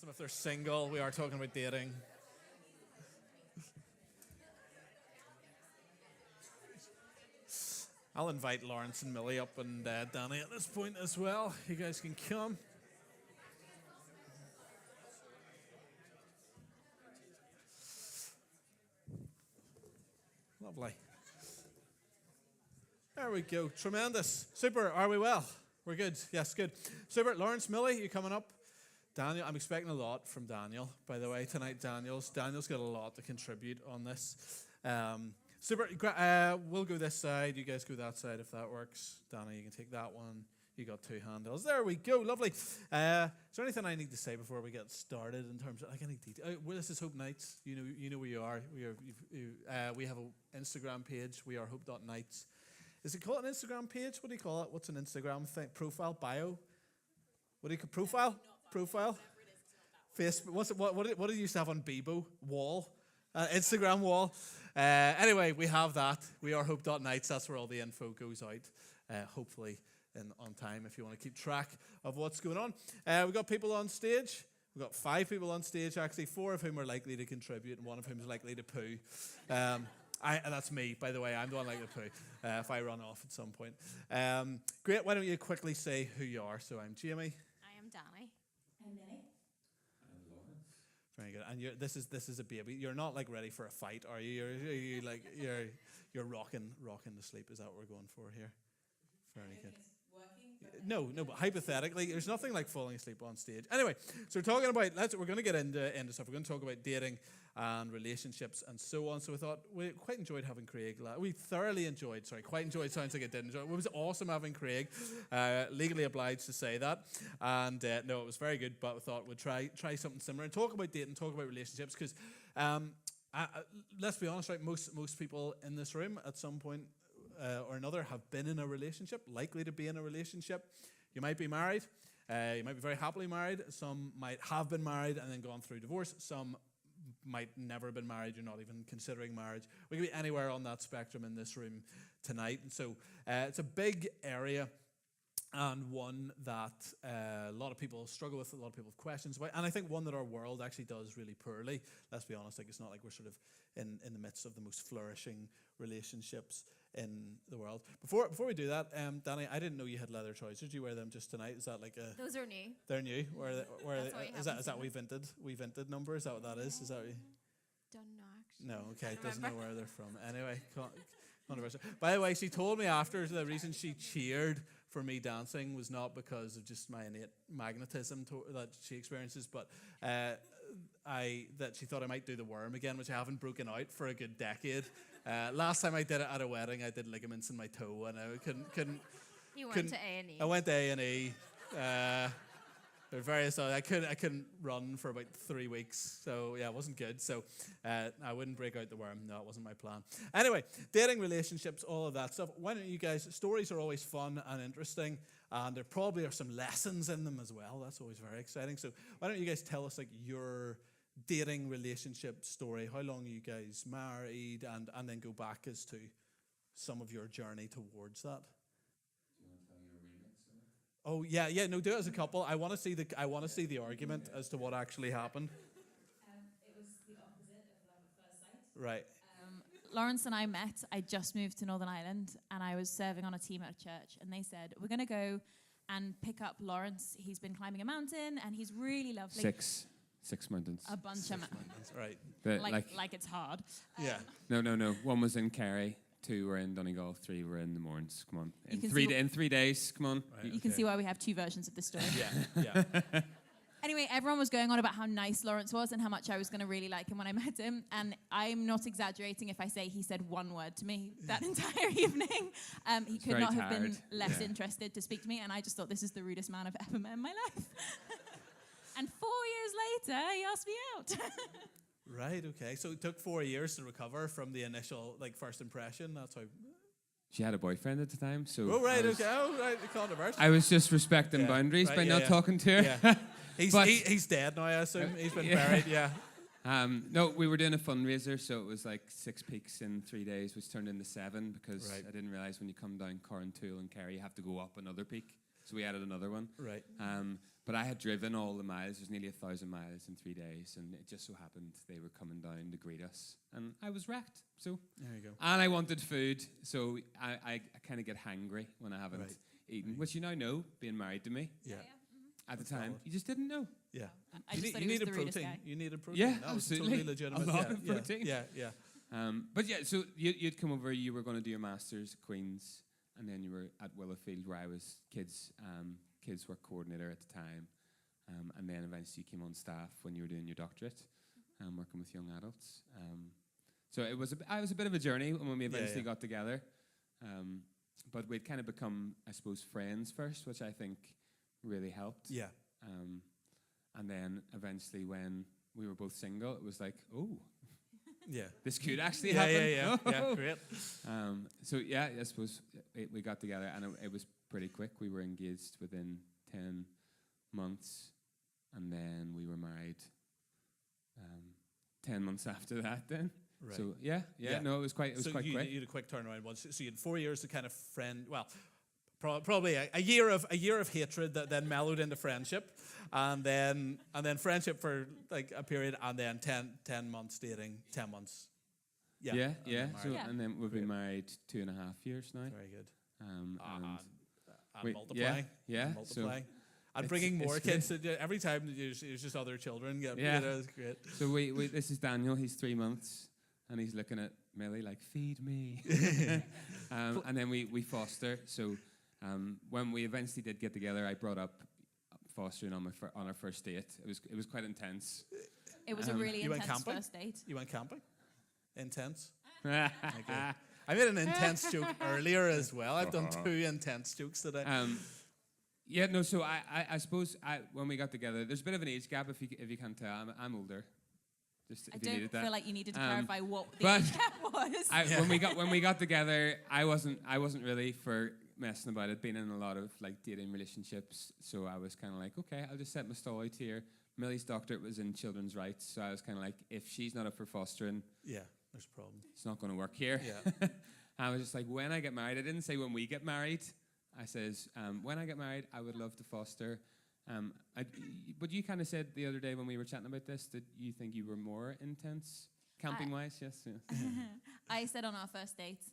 them if they're single. We are talking about dating. I'll invite Lawrence and Millie up and Danny at this point as well. You guys can come. Lovely. There we go. Tremendous. Super. Are we well? We're good. Yes, good. Super. Lawrence, Millie, you coming up? Daniel, I'm expecting a lot from Daniel, by the way, tonight. Daniel's got a lot to contribute on this. Super. We'll go this side. You guys go that side if that works. Danny, you can take that one. You got two handles. There we go. Lovely. Is there anything I need to say before we get started in terms of like any detail? This is Hope Nights. You know where you are. We have an Instagram page. We are hope.nights. Is it called an Instagram page? What do you call it? What's an Instagram thing? Profile? Bio? What do you call profile? Profile? Facebook? What do you used to have on Bebo? Wall? Instagram wall. Anyway, we have that. We are hope.nights. That's where all the info goes out. Hopefully on time if you want to keep track of what's going on. We've got people on stage. We've got 5 people on stage, actually, 4 of whom are likely to contribute and 1 of whom is likely to poo. And that's me, by the way. I'm the one likely to poo if I run off at some point. Great. Why don't you quickly say who you are? So I'm Jamie. I am Danny. I'm Millie. And Lawrence. Very good. And this is a baby. You're not like ready for a fight, are you? You're rocking to sleep. Is that what we're going for here? Very good. No, but hypothetically, there's nothing like falling asleep on stage. Anyway, so we're talking about, we're going to get into stuff. We're going to talk about dating and relationships and so on. So we thought we quite enjoyed having Craig. We thoroughly enjoyed, quite enjoyed sounds like it did enjoy. It was awesome having Craig, legally obliged to say that. And no, it was very good, but we thought we'd try something similar and talk about dating, talk about relationships, because let's be honest, right? Most people in this room at some point or another have been in a relationship, likely to be in a relationship. You might be married. You might be very happily married. Some might have been married and then gone through divorce. Some might never have been married. You're not even considering marriage. We could be anywhere on that spectrum in this room tonight. And so it's a big area and one that a lot of people struggle with, a lot of people have questions about, and I think one that our world actually does really poorly. Let's be honest, it's not like we're sort of in the midst of the most flourishing relationships in the world. Before we do that, Danny, I didn't know you had leather trousers. Do you wear them just tonight? Is that like a... Those are new. They're new? Is that we vinted number? Is that what that is? Is that what Don't know, actually. No, okay, doesn't know where they're from. Anyway, controversial. By the way, she told me after the reason she cheered for me dancing was not because of just my innate magnetism that she experiences, but that she thought I might do the worm again, which I haven't broken out for a good decade. Last time I did it at a wedding, I did ligaments in my toe, and I couldn't. You went to A&E. I went to A&E. There were various. I couldn't run for about 3 weeks, so yeah, it wasn't good. So I wouldn't break out the worm. No, it wasn't my plan. Anyway, dating, relationships, all of that stuff. Why don't you guys? Stories are always fun and interesting, and there probably are some lessons in them as well. That's always very exciting. So why don't you guys tell us like your dating relationship story? How long are you guys married, and then go back as to some of your journey towards that. Oh yeah, no, do it as a couple. I want to see the argument as to what actually happened. It was the opposite of love at first sight. Right. Lawrence and I met. I just moved to Northern Ireland, and I was serving on a team at a church, and they said, we're going to go and pick up Lawrence. He's been climbing a mountain, and he's really lovely. Six mountains. A bunch of mountains. Right. Like it's hard. Yeah. No. 1 was in Kerry. 2 were in Donegal, 3 were in the Mourns. Come on. In 3 days, come on. Right, you can see why we have 2 versions of this story. Yeah. Anyway, everyone was going on about how nice Lawrence was and how much I was going to really like him when I met him. And I'm not exaggerating if I say he said 1 word to me that entire evening. He could not have been less interested to speak to me. And I just thought, this is the rudest man I've ever met in my life. And 4 years later, he asked me out. Right, okay. So it took 4 years to recover from the initial, first impression. That's how... She had a boyfriend at the time, so... Oh, right, controversial. I was just respecting boundaries by not talking to her. Yeah. He's dead now, I assume. He's been buried, yeah. No, we were doing a fundraiser, so it was 6 peaks in 3 days, which turned into 7, because I didn't realise when you come down Corrantoul and Kerry, you have to go up another peak. So we added another one. Right. But I had driven all the miles. It was nearly 1,000 miles in 3 days, and it just so happened they were coming down to greet us, and I was wrecked. So there you go. And I wanted food, so I kind of get hangry when I haven't eaten, which you now know, being married to me. Yeah. At the time, you just didn't know. Yeah. I just thought you he was needed the rudest protein. guy. You needed protein. Yeah, that was absolutely. totally legitimate. A lot of protein. Yeah. But yeah, so you'd come over, you were going to do your master's at Queen's, and then you were at Willowfield, where I was kids work coordinator at the time, and then eventually you came on staff when you were doing your doctorate, working with young adults. So it was a bit of a journey when we eventually got together, but we'd kind of become, I suppose, friends first, which I think really helped. Yeah. And then eventually when we were both single, it was like, oh, yeah, this could actually happen. Yeah, great. So yeah, I suppose we got together, and it was pretty quick. We were engaged within 10 months, and then we were married 10 months after that then. Right. So no, it was quite quick. You had a quick turnaround once. So you had 4 years to kind of friend. Well, probably a year of hatred that then mellowed into friendship, and then friendship for like a period, and then 10 months dating, 10 months. Yeah. And then we've been married 2.5 years now. Very good. And multiplying. Yeah. Multiplying. And bringing more kids. Every time there's just other children. It's great. So we this is Daniel. He's 3 months, and he's looking at Millie like, feed me. And then we foster. So when we eventually did get together, I brought up fostering on our first date. It was quite intense. It was a really intense first date. You went camping? Intense? Okay. I made an intense joke earlier as well. I've done 2 intense jokes today. So I suppose when we got together, there's a bit of an age gap if you can't tell. I'm older. Just I if you needed that. don't feel like you needed to clarify what the age gap was. When we got together, I wasn't really for messing about it, being in a lot of like dating relationships. So I was kind of like, okay, I'll just set my stall out here. Millie's doctorate was in children's rights, so I was kind of like, if she's not up for fostering, there's a problem. It's not going to work here. Yeah. I was just like, when I get married, I didn't say when we get married. I says, when I get married, I would love to foster. But you kind of said the other day when we were chatting about this that you think you were more intense, camping-wise, yes? I said on our first date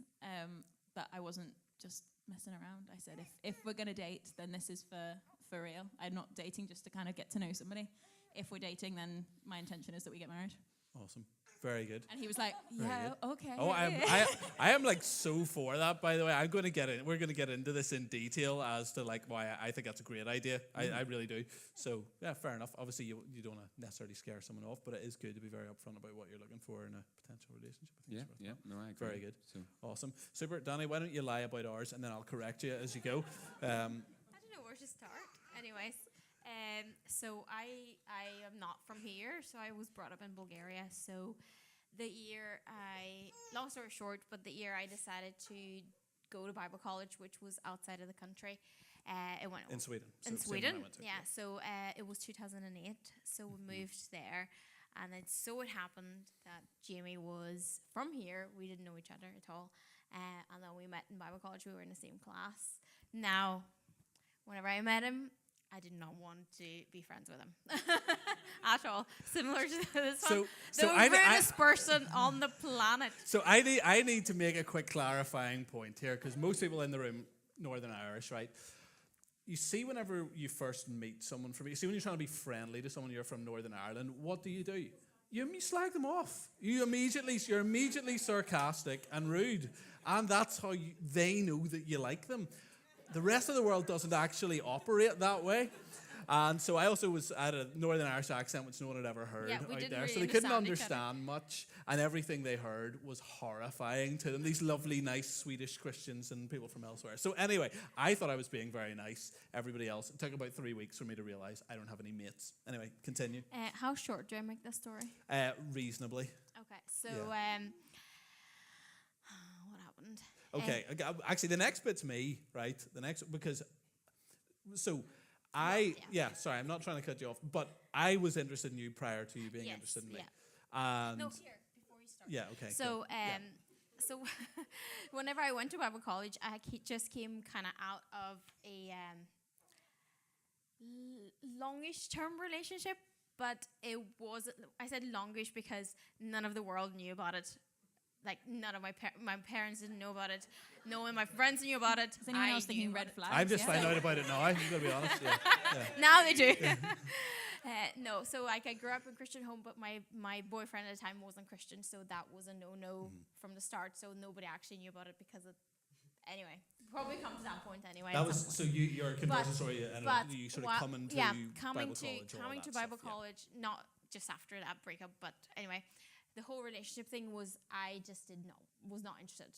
that I wasn't just messing around. I said, if we're going to date, then this is for real. I'm not dating just to kind of get to know somebody. If we're dating, then my intention is that we get married. Awesome. Very good. And he was like, okay. Oh, I am like so for that, by the way. We're going to get into this in detail as to like why I think that's a great idea. I really do. So yeah, fair enough. Obviously you don't want to necessarily scare someone off, but it is good to be very upfront about what you're looking for in a potential relationship. No, I agree. Very good. So awesome. Super. Danny, why don't you lie about ours and then I'll correct you as you go. I don't know where to start. Anyways. So I am not from here, so I was brought up in Bulgaria. So long story short, but the year I decided to go to Bible college, which was outside of the country, in Sweden. In Sweden, So it was 2008. So we moved there, and it happened that Jamie was from here. We didn't know each other at all, and then we met in Bible college. We were in the same class. Now, whenever I met him, I did not want to be friends with him at all. Similar to this one. So the weirdest person on the planet. So I need to make a quick clarifying point here, because most people in the room, Northern Irish, right? You see, whenever you first meet someone from, you see when you're trying to be friendly to someone you're from Northern Ireland, what do? You slag them off. You're immediately sarcastic and rude, and that's how they know that you like them. The rest of the world doesn't actually operate that way. And so I also was at a Northern Irish accent, which no one had ever heard out there. Really so they couldn't understand much. And everything they heard was horrifying to them. These lovely, nice Swedish Christians and people from elsewhere. So anyway, I thought I was being very nice. Everybody else, it took about 3 weeks for me to realize I don't have any mates. Anyway, continue. How short do I make this story? Reasonably. Okay, so what happened? Okay, actually, the next bit's me, right? Sorry, I'm not trying to cut you off, but I was interested in you prior to you being interested in me. Yeah. Before you start. Yeah, okay. So, so whenever I went to Bible college, I just came kind of out of a longish term relationship, but it wasn't. I said longish because none of the world knew about it. Like none of my parents didn't know about it. No one of my friends knew about it. Is anyone else thinking red flags? I'm just finding out about it now. I'm going to be honest. Yeah. Now they do. No, so like I grew up in a Christian home, but my boyfriend at the time wasn't Christian, so that was a no from the start. So nobody actually knew about it because of. Anyway, probably come to that point anyway. That was so your conversion story, and you sort of coming to Bible college, not just after that breakup, but anyway, the whole relationship thing was I just was not interested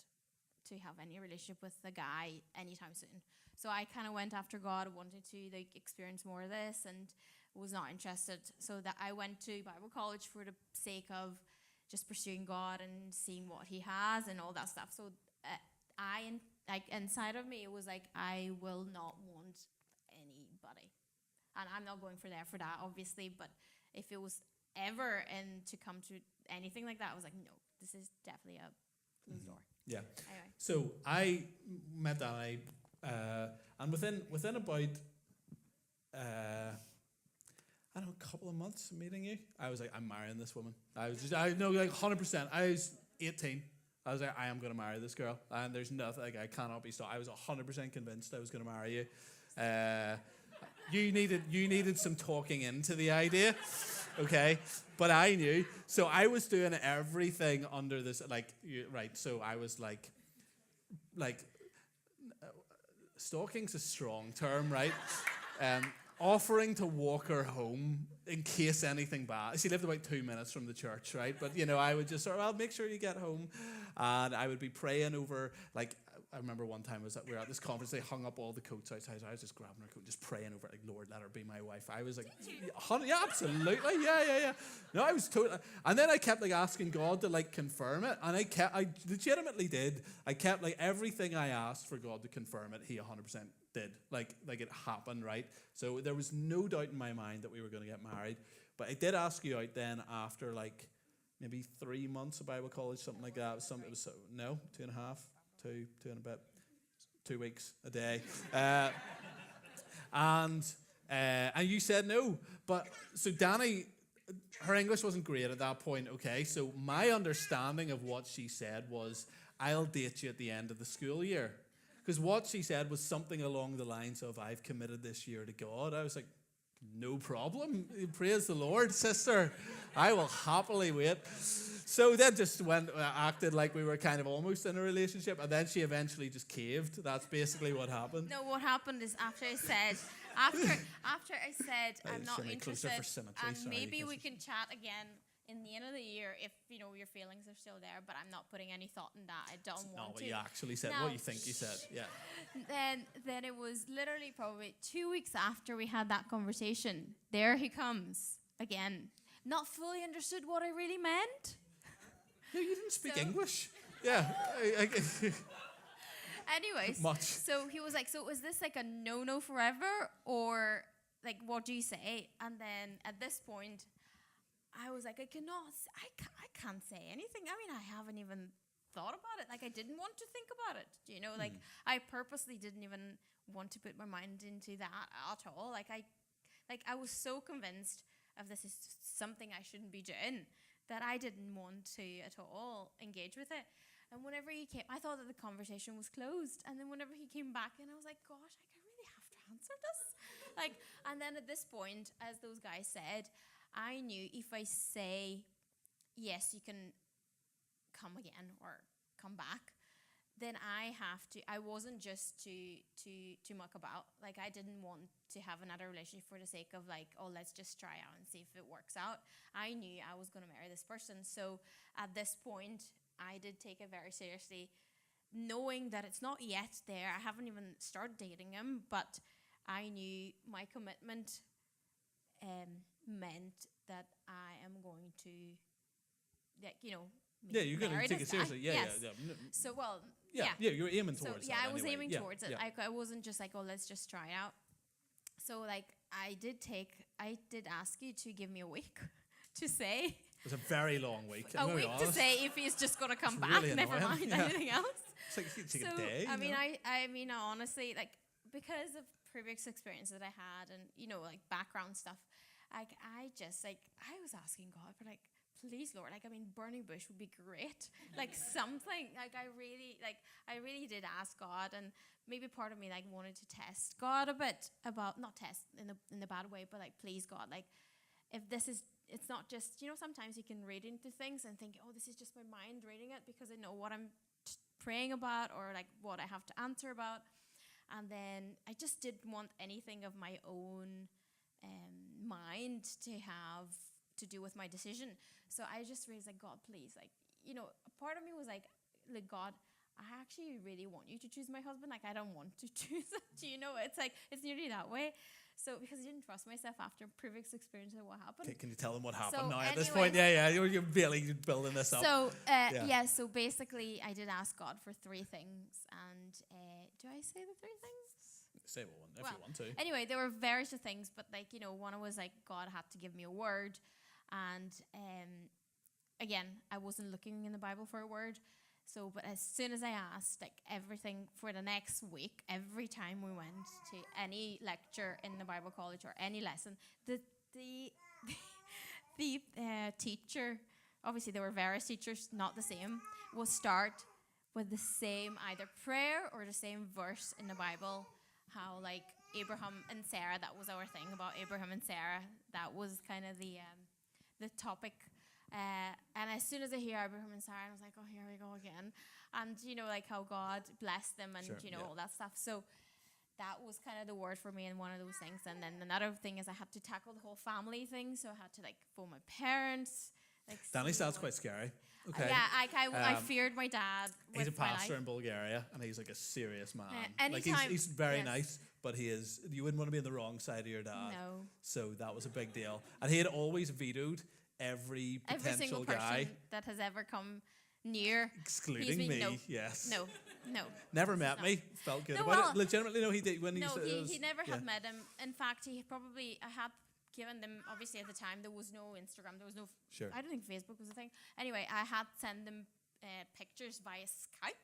to have any relationship with the guy anytime soon. So I kind of went after God, wanted to like experience more of this, and was not interested. So that I went to Bible college for the sake of just pursuing God and seeing what He has and all that stuff. So inside of me, it was like, I will not want anybody. And I'm not going for that, obviously. But if it was ever to come to anything like that, I was like, no, this is definitely a closed door. Yeah. Anyway. So I met Danny, and within about, I don't know, a couple of months of meeting you, I was like, I'm marrying this woman. I know, like 100%. I was 18. I was like, I am going to marry this girl, and there's nothing, like, I cannot be stopped. I was 100% convinced I was going to marry you. You needed some talking into the idea, okay? But I knew, so I was doing everything under this, right? So I was like, stalking's a strong term, right? Offering to walk her home in case anything bad. She lived about 2 minutes from the church, right? But, I would just sort of, well, make sure you get home. And I would be praying over, like, I remember one time we were at this conference, they hung up all the coats outside. I was just grabbing her coat, just praying over it, like, Lord, let her be my wife. I was like, yeah, absolutely, yeah. No, I was totally, and then I kept, like, asking God to, like, confirm it. And I legitimately did. I kept, like, everything I asked for God to confirm it, He 100% did. Like it happened, right? So there was no doubt in my mind that we were going to get married. But I did ask you out then after, like, maybe 3 months of Bible college, something like that. It was 2.5, two and a bit, 2 weeks a day. And you said no. But so Danny, her English wasn't great at that point, okay? So my understanding of what she said was, I'll date you at the end of the school year. Because what she said was something along the lines of, I've committed this year to God. I was like, no problem. Praise the Lord, sister. I will happily wait. So then just acted like we were kind of almost in a relationship, and then she eventually just caved. That's basically what happened. No, what happened is after I said, I'm not interested, and maybe we can chat again in the end of the year if your feelings are still there, but I'm not putting any thought in that. I don't want to. Not what you actually said. What you think you said. Yeah. Then it was literally probably 2 weeks after we had that conversation. There he comes again. Not fully understood what I really meant. No, you didn't speak English. Yeah. Anyways, so he was like, so is this like a no forever, or like what do you say? And then at this point, I was like, I can't say anything. I mean, I haven't even thought about it. Like, I didn't want to think about it. Like, I purposely didn't even want to put my mind into that at all. Like, I was so convinced of this is something I shouldn't be doing that I didn't want to at all engage with it. And whenever he came, I thought that the conversation was closed. And then whenever he came back in, I was like, gosh, I really have to answer this. And then at this point, as those guys said, I knew if I say, yes, you can come again or come back, then I wasn't just to muck about. Like, I didn't want to have another relationship for the sake of, like, oh, let's just try out and see if it works out. I knew I was going to marry this person. So at this point, I did take it very seriously, knowing that it's not yet there. I haven't even started dating him, but I knew my commitment meant that I am going to, like, you're going to take it seriously. Yeah. So, well, yeah, you're aiming towards that. I was aiming towards it. Yeah. I wasn't just like, oh, let's just try it out. So, like, I did ask you to give me a week to say. It was a very long week. A week to say if he's just going to come back, really never mind anything else. It's like you take a day. I mean, honestly, like, because of previous experience that I had, and like background stuff, like I was asking God for like, please Lord, like I mean burning bush would be great, like something, like I really did ask God, and maybe part of me like wanted to test God a bit about, not test in the bad way, but like please God, like if this is, it's not just, sometimes you can read into things and think, oh, this is just my mind reading it because I know what I'm praying about or like what I have to answer about. And then I just didn't want anything of my own mind to have to do with my decision. So I just raised like, God, please, like, a part of me was like God, I actually really want you to choose my husband. Like, I don't want to choose it. It's like, it's nearly that way. So because I didn't trust myself after previous experience of what happened. Okay, can you tell them what happened So now at this anyway. point? Yeah, you're barely building this up. So, so basically I did ask God for 3 things. And do I say the 3 things? Say one if you want to. Anyway, there were various things, but like, one was like God had to give me a word. And again, I wasn't looking in the Bible for a word. So, but as soon as I asked, like everything for the next week, every time we went to any lecture in the Bible college or any lesson, the teacher, obviously there were various teachers, not the same, will start with the same either prayer or the same verse in the Bible. How like Abraham and Sarah, that was our thing about Abraham and Sarah. That was kind of the topic. And as soon as I hear Abraham and Sarah, I was like, oh, here we go again. And, like how God blessed them and, all that stuff. So that was kind of the word for me and one of those things. And then another thing is I had to tackle the whole family thing. So I had to, like, phone my parents. Like, Danny sounds quite scary. Okay. Yeah, I feared my dad. He's a pastor in Bulgaria, and he's like a serious man. Like anytime, he's very nice, but you wouldn't want to be on the wrong side of your dad. No. So that was a big deal. And he had always vetoed every potential single guy person that has ever come near, excluding me. No, yes. No. Never met me. Felt good No, about well, it. Legitimately, no, he did when no, he he never had met him. In fact, I had given them, obviously at the time there was no Instagram, there was no. Sure. I don't think Facebook was a thing. Anyway, I had sent them pictures via Skype.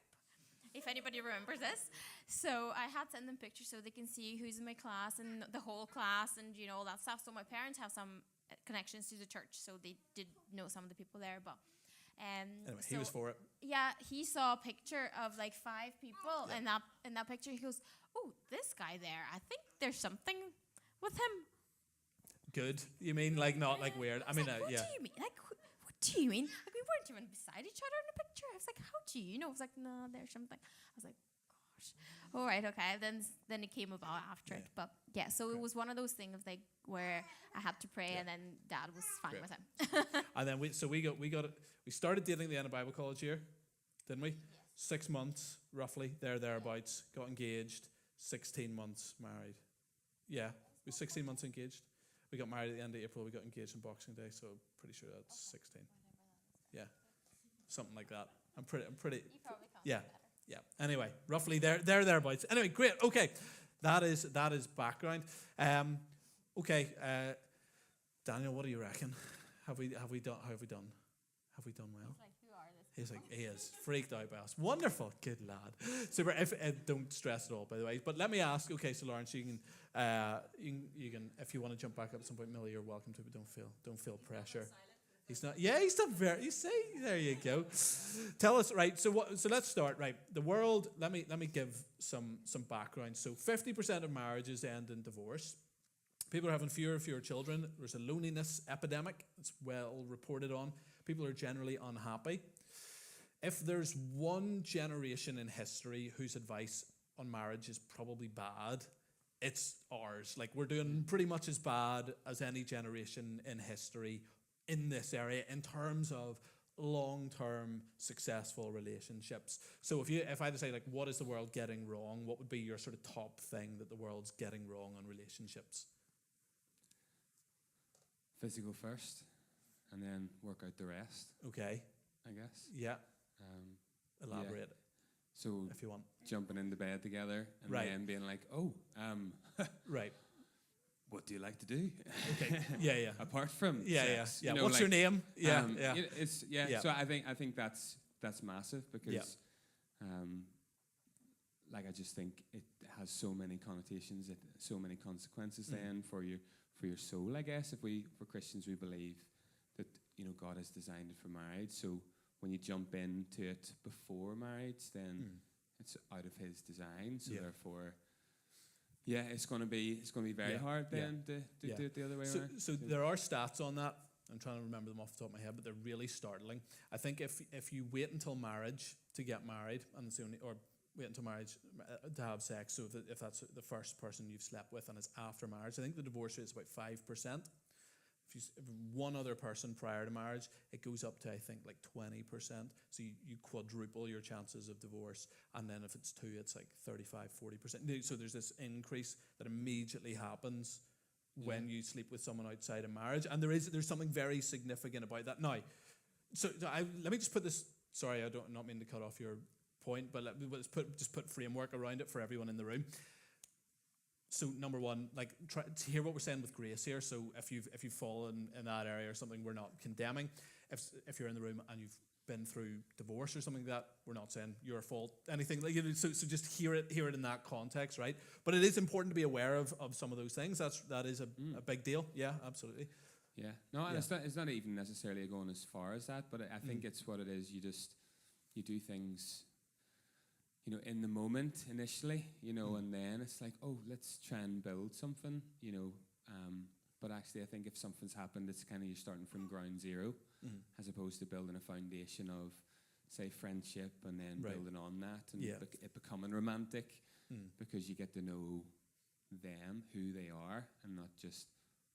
If anybody remembers this. So I had sent them pictures so they can see who's in my class and the whole class and all that stuff. So my parents have some connections to the church, so they did know some of the people there. But anyway, he was for it. Yeah, he saw a picture of like 5 people, and in that picture he goes, "Oh, this guy there. I think there's something with him." Good. You mean like not like weird? I mean, like, what yeah. do you mean? Like, what do you mean? Like, we weren't even beside each other in the picture. I was like, how do you know? I was like, no, there's something. I was like, gosh. All right, okay. Then it came about after it. But yeah, so it was one of those things like where I had to pray, and then Dad was fine with him. And then we started dating at the end of Bible college year, didn't we? Yes. 6 months roughly, thereabouts. Got engaged. 16 months married. Yeah, we 16 months engaged. We got married at the end of April. We got engaged on Boxing Day, so pretty sure that's 16. Yeah, something like that. I'm pretty. You probably can't. Yeah. Anyway, roughly thereabouts. Anyway, great. Okay, that is background. Okay, Daniel, what do you reckon? Have we done well? He's like, he is freaked out by us. Wonderful, good lad. Super. If don't stress at all, by the way. But let me ask. Okay, so Lawrence, you can if you want to jump back up at some point, Millie, you're welcome to. But don't feel pressure. He's not. Yeah, he's not very. You see, there you go. Tell us, right? So let's start. Right, the world. Let me give some background. So 50% of marriages end in divorce. People are having fewer and fewer children. There's a loneliness epidemic. It's well reported on. People are generally unhappy. If there's one generation in history whose advice on marriage is probably bad, it's ours. Like, we're doing pretty much as bad as any generation in history in this area in terms of long-term successful relationships. So if I had to say, like, what is the world getting wrong, what would be your sort of top thing that the world's getting wrong on relationships? Physical first, and then work out the rest. Okay. I guess. Yeah. Elaborate. Yeah. So if you want, jumping into bed together and then being like, right. What do you like to do? Okay. Yeah. Apart from sex, yeah. What's your name? Yeah. So I think that's massive because like I just think it has so many connotations, so many consequences then for your soul. I guess if for Christians, we believe that God has designed it for marriage. So when you jump into it before marriage, then it's out of His design. So therefore, it's going to be very hard then to do it the other way around. So there are stats on that. I'm trying to remember them off the top of my head, but they're really startling. I think if you wait until marriage to get married, and it's or wait until marriage to have sex, so if that's the first person you've slept with and it's after marriage, I think the divorce rate is about 5%. If one other person prior to marriage, it goes up to, I think, like 20%. So you quadruple your chances of divorce. And then if it's 2, it's like 35, 40%. So there's this increase that immediately happens when you sleep with someone outside of marriage. And there's something very significant about that. Now, let me just put this, sorry, not mean to cut off your point, but let's put framework around it for everyone in the room. So number one, like try to hear what we're saying with grace here. So if you've fallen in that area or something, we're not condemning. If you're in the room and you've been through divorce or something like that, we're not saying your fault, anything like so just hear it in that context, right? But it is important to be aware of some of those things. That is a big deal. Yeah, absolutely. Yeah. No, and it's not even necessarily going as far as that, but I think it's what it is. You do things in the moment initially, and then it's like, oh, let's try and build something, but actually I think if something's happened, it's kind of you're starting from ground zero, as opposed to building a foundation of, say, friendship and then building on that and it becoming romantic, because you get to know them, who they are, and not just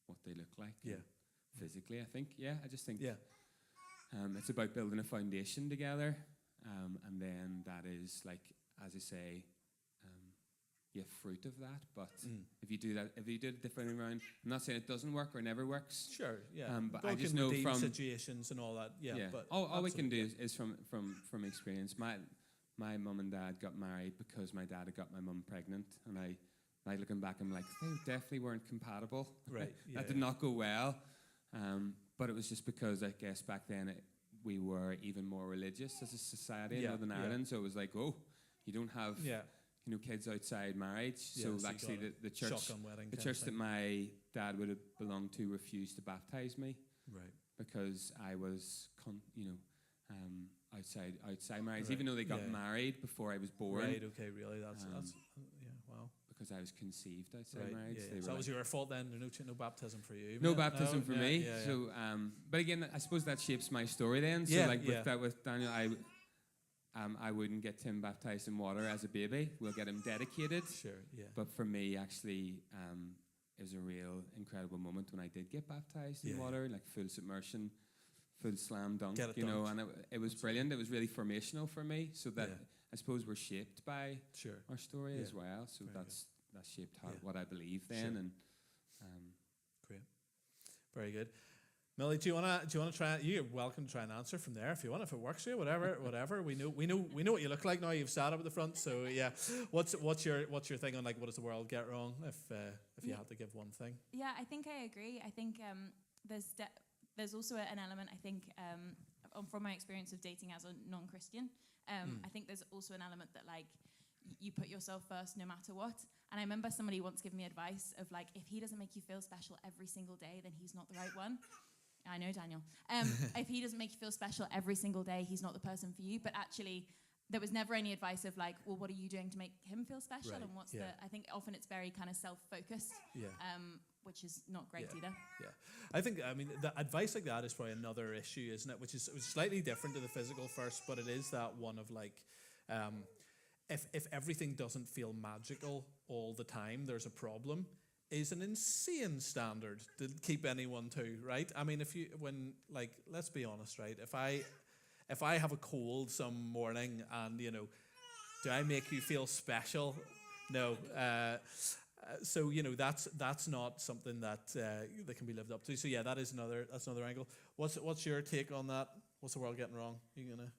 what they look like physically, I think. I just think it's about building a foundation together, and then that is, like, as I say, fruit of that. But if you do it differently around, I'm not saying it doesn't work or never works. Sure, but I just know from situations and all that. But all we can do is from experience. My mum and dad got married because my dad had got my mum pregnant, and I looking back, I'm like, they definitely weren't compatible. Right. That did not go well. But it was just because I guess back then we were even more religious as a society in Northern Ireland. So it was like, oh, you don't have kids outside marriage. So actually the church that my dad would have belonged to refused to baptize me. Right. Because I was outside marriage, even though they got married before I was born. Right. Okay. Really, that's wow. Because I was conceived outside marriage. So that was your fault then. No baptism for you. No baptism for me. So, but again, I suppose that shapes my story then. So, with Daniel, I wouldn't get Tim baptized in water as a baby. We'll get him dedicated. Sure. Yeah. But for me, actually, it was a real incredible moment when I did get baptized in water, like full submersion, full slam dunk. And it was brilliant. It was really formational for me. So that. I suppose we're shaped by our story as well, so that's shaped what I believe then. And great, very good. Millie, do you wanna try? You're welcome to try and answer from there if you want. If it works for you, whatever. We know what you look like now. You've sat up at the front, so yeah. What's your thing on, like, what does the world get wrong if you had to give one thing? Yeah, I think I agree. I think there's also an element. I think from my experience of dating as a non-Christian. I think there's also an element that, like, you put yourself first no matter what. And I remember somebody once giving me advice of, like, if he doesn't make you feel special every single day, then he's not the right one. I know, Daniel. If he doesn't make you feel special every single day, he's not the person for you. But actually, there was never any advice of, like, well, what are you doing to make him feel special? Right. And I think often it's very kind of self-focused, which is not great either. Yeah. I think, the advice like that is probably another issue, isn't it? Which is slightly different to the physical first, but it is that one of, like, if everything doesn't feel magical all the time, there's a problem, is an insane standard to keep anyone to, right? I mean, let's be honest, right? If I have a cold some morning and, do I make you feel special? No. So that's not something that can be lived up to. So yeah, that's another angle. What's your take on that? What's the world getting wrong? You gonna?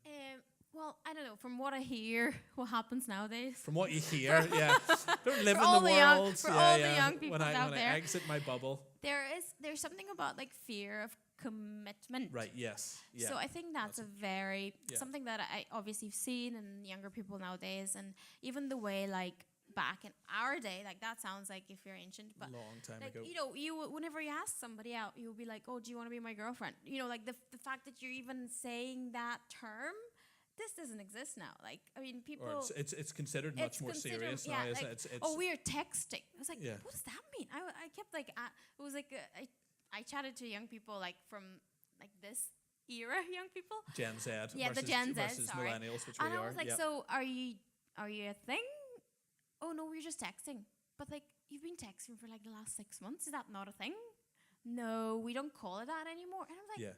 Well, I don't know. From what I hear, what happens nowadays? From what you hear, yeah. Don't live in the world. For all the young people when out I there, exit my bubble. There's something about, like, fear of commitment. Right. Yes. Yeah. So I think that's a very Yeah. something that I obviously have seen in younger people nowadays, and even the way like back in our day, like that sounds like if you're ancient, but long time like ago. whenever you ask somebody out, you'll be like, oh, do you want to be my girlfriend? Like the fact that you're even saying that term, this doesn't exist now. Like, I mean, people. Or it's considered much more serious now, isn't it? Oh, we are texting. I was like, Yeah. what does that mean? I kept like, it was like, I chatted to young people like from like this era, young people. Gen Z. Yeah, versus, the Gen Z, versus sorry. millennials, which And we I are. was like, yeah. so are you a thing? Oh no, we're just texting. But like, you've been texting for like the last 6 months. Is that not a thing? No, we don't call it that anymore. And I'm like, Yeah.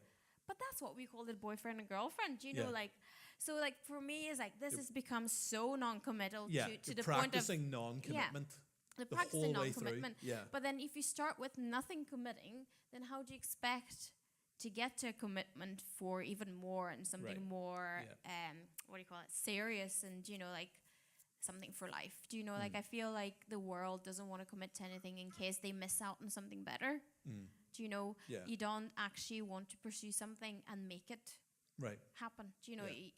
but that's what we called it, boyfriend and girlfriend. You know, Yeah. like, so like for me, is like this has become so non-committal Yeah. to the point of practicing non-commitment. the The practicing whole way through. non-commitment. Yeah. But then if you start with nothing committing, then how do you expect to get to a commitment for even more and something Right. more, Yeah. what do you call it, serious and, like something for life? Do you know, like Mm. I feel like the world doesn't want to commit to anything in case they miss out on something better. Do you know, Yeah. you don't actually want to pursue something and make it Right. happen. Do you know, Yeah.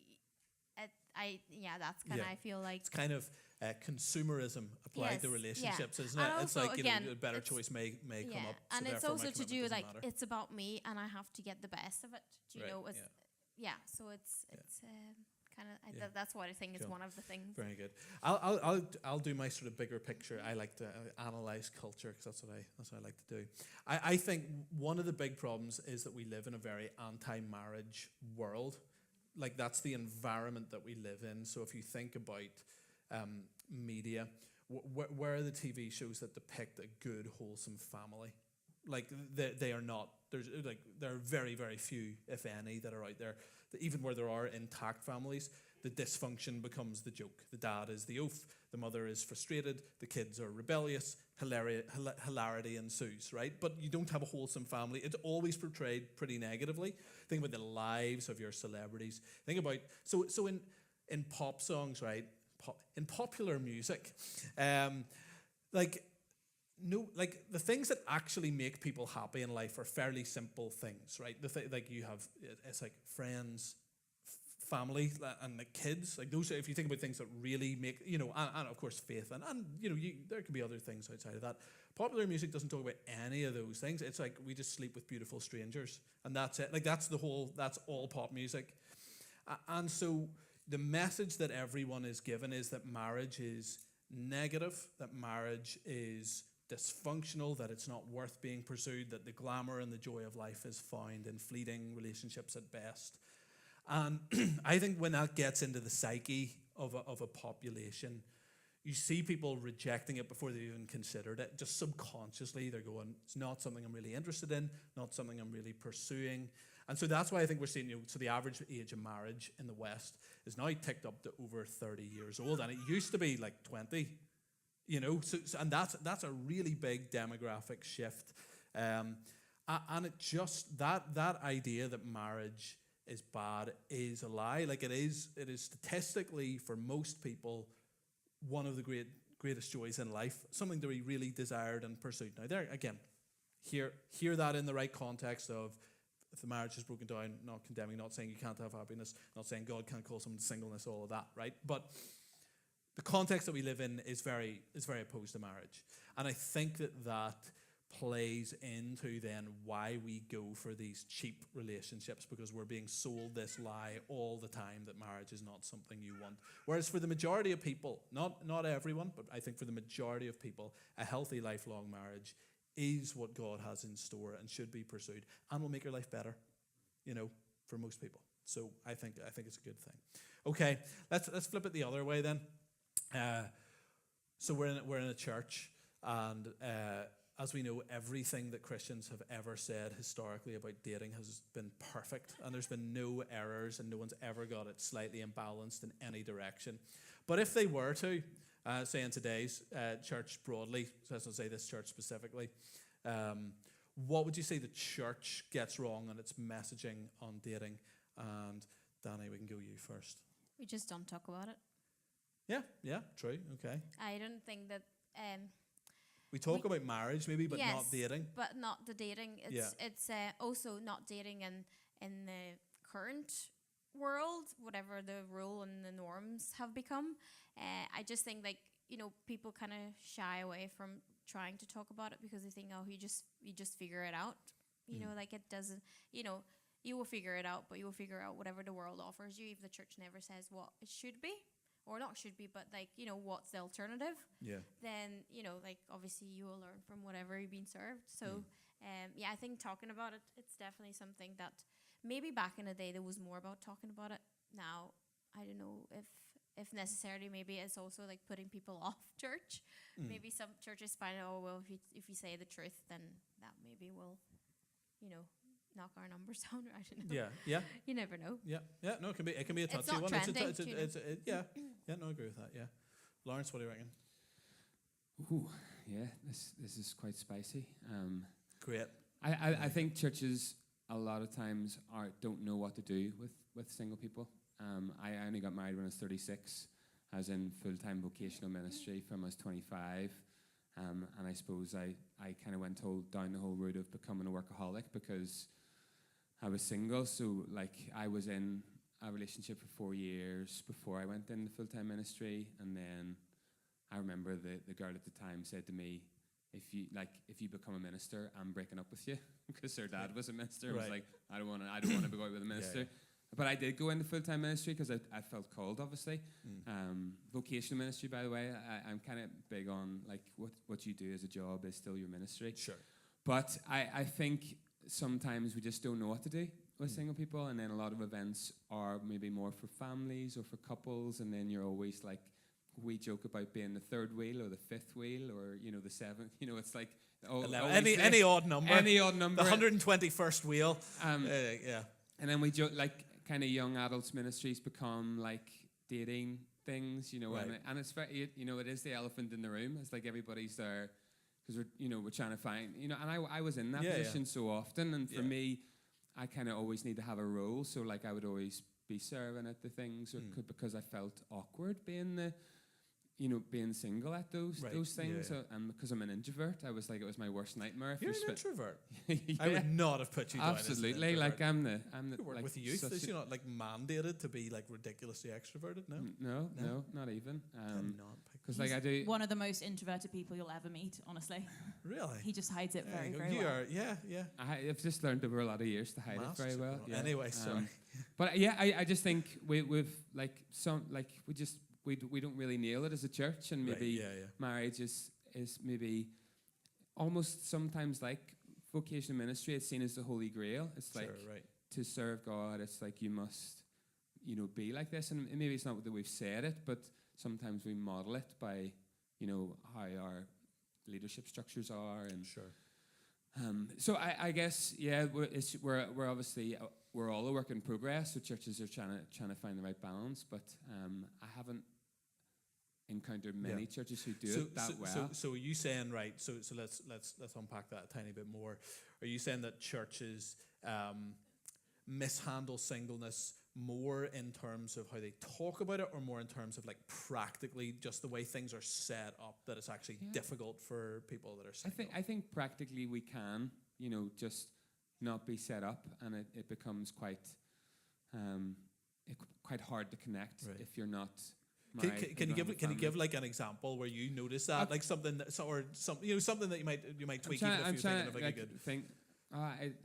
that's kind of, Yeah. I feel like. It's kind of consumerism applied to Yes, relationships, yeah. isn't And it? It's also, like, again, a better it's- choice may come up. So and it's therefore my also to commitment do doesn't like matter. it's about me and I have to get the best of it. Do you Right, know? It's, yeah. So it's kind of Yeah. that's what I think is Cool. one of the things. Very good. I'll do my sort of bigger picture. I like to analyze culture because that's what I like to do. I think one of the big problems is that we live in a very anti-marriage world. Like that's the environment that we live in. So if you think about media, where are the TV shows that depict a good, wholesome family? Like they are not. There are very, very few, if any, that are out there. Even where there are intact families, the dysfunction becomes the joke. The dad is the oaf, the mother is frustrated, the kids are rebellious, hilarity ensues, right? But you don't have a wholesome family. It's always portrayed pretty negatively. Think about the lives of your celebrities. Think about, so in pop songs, right? In popular music, the things that actually make people happy in life are fairly simple things, right? Like you have, it's like friends, family, and the kids. Like those, if you think about things that really make, and of course faith, and there can be other things outside of that. Popular music doesn't talk about any of those things. It's like we just sleep with beautiful strangers, and that's it. Like that's all pop music, and so the message that everyone is given is that marriage is negative, that marriage is dysfunctional, that it's not worth being pursued, that the glamour and the joy of life is found in fleeting relationships at best. And I think when that gets into the psyche of a population, you see people rejecting it before they've even considered it. Just subconsciously, they're going, it's not something I'm really interested in, not something I'm really pursuing. And so that's why I think we're seeing, so the average age of marriage in the West is now ticked up to over 30 years old. And it used to be like 20. And that's a really big demographic shift, and it just that idea that marriage is bad is a lie. Like it is statistically for most people one of the greatest joys in life, something to be really desired and pursued. Now there again, hear that in the right context of if the marriage is broken down, not condemning, not saying you can't have happiness, not saying God can't call someone to singleness, all of that, right? But the context that we live in is very opposed to marriage. And I think that plays into then why we go for these cheap relationships, because we're being sold this lie all the time that marriage is not something you want. Whereas for the majority of people, not everyone, but I think for the majority of people, a healthy lifelong marriage is what God has in store and should be pursued and will make your life better, for most people. So I think it's a good thing. Okay, let's flip it the other way then. So we're in a church, and as we know, everything that Christians have ever said historically about dating has been perfect, and there's been no errors, and no one's ever got it slightly imbalanced in any direction. But if they were to, say in today's church broadly, so let's not say this church specifically, what would you say the church gets wrong on its messaging on dating? And Danny, we can go you first. We just don't talk about it. Yeah, true, okay. I don't think that We talk about marriage maybe, but yes, not dating. but not the dating. It's also not dating in the current world, whatever the rule and the norms have become. I just think like, you know, people kind of shy away from trying to talk about it because they think, oh, you just figure it out. You know, like it doesn't, you know, you will figure it out, but you will figure out whatever the world offers you if the church never says what it should be. Or not should be, but like, you know, what's the alternative? Yeah. Then, you know, like obviously you will learn from whatever you've been served. So, I think talking about it, it's definitely something that maybe back in the day there was more about talking about it. Now, I don't know if necessarily maybe it's also like putting people off church. Maybe some churches find, oh, well, if you say the truth, then that maybe will, you know, knock our numbers down. I don't know. Yeah. You never know. Yeah. No, it can be a touchy not one. trending, Yeah. No, I agree with that. Yeah. Lawrence, what do you reckon? Ooh, yeah, this is quite spicy. Great. I think churches a lot of times don't know what to do with single people. I only got married when I was 36. I was in full-time vocational ministry from I was 25. And I suppose I kind of went down the whole route of becoming a workaholic because I was single. So like I was in a relationship for 4 years before I went into full-time ministry. And then I remember the girl at the time said to me, if you become a minister, I'm breaking up with you, because her dad was a minister. I was like, I don't want to go out with a minister. Yeah. But I did go into full-time ministry because I felt called, obviously. Vocational ministry, by the way, I'm kind of big on like what you do as a job is still your ministry. Sure. But I think sometimes we just don't know what to do with single people, and then a lot of events are maybe more for families or for couples, and then you're always like, we joke about being the third wheel or the fifth wheel or, you know, the seventh. You know, it's like any odd number. Any odd number. The 121st wheel. Yeah. And then we joke like kind of young adults ministries become like dating things, you know, right. and it's very, you know, it is the elephant in the room. It's like everybody's there because we're trying to find, you know, and I was in that position so often, and for me, I kind of always need to have a role. So like I would always be serving at the things because I felt awkward being being single at those things. Yeah. And because I'm an introvert, I was like, it was my worst nightmare. You're an introvert. Yeah. I would not have put you down Absolutely. As an like I'm the you work like with youth. Is you not like mandated to be like ridiculously extroverted? No, not even. Because He's like I do. One of the most introverted people you'll ever meet, honestly. Really? He just hides it very, you very well. are, yeah. I've just learned over a lot of years to hide it very well. Yeah. Anyway, sorry. But yeah, I just think we've like we don't really nail it as a church, and maybe marriage is maybe almost sometimes like vocational ministry. It's seen as the holy grail. It's like to serve God. It's like you must, be like this, and maybe it's not that we've said it, but sometimes we model it by, how our leadership structures are, and so I guess we're obviously we're all a work in progress. So churches are trying to find the right balance, but I haven't encountered many churches who do it that well. So are you saying So let's unpack that a tiny bit more. Are you saying that churches mishandle singleness more in terms of how they talk about it, or more in terms of like practically just the way things are set up, that it's actually difficult for people that are single? I think practically we can, just not be set up, and it becomes quite hard to connect if you're not. Can you give like an example where you notice that, like something that, something that you might tweak if you're thinking of a good thing.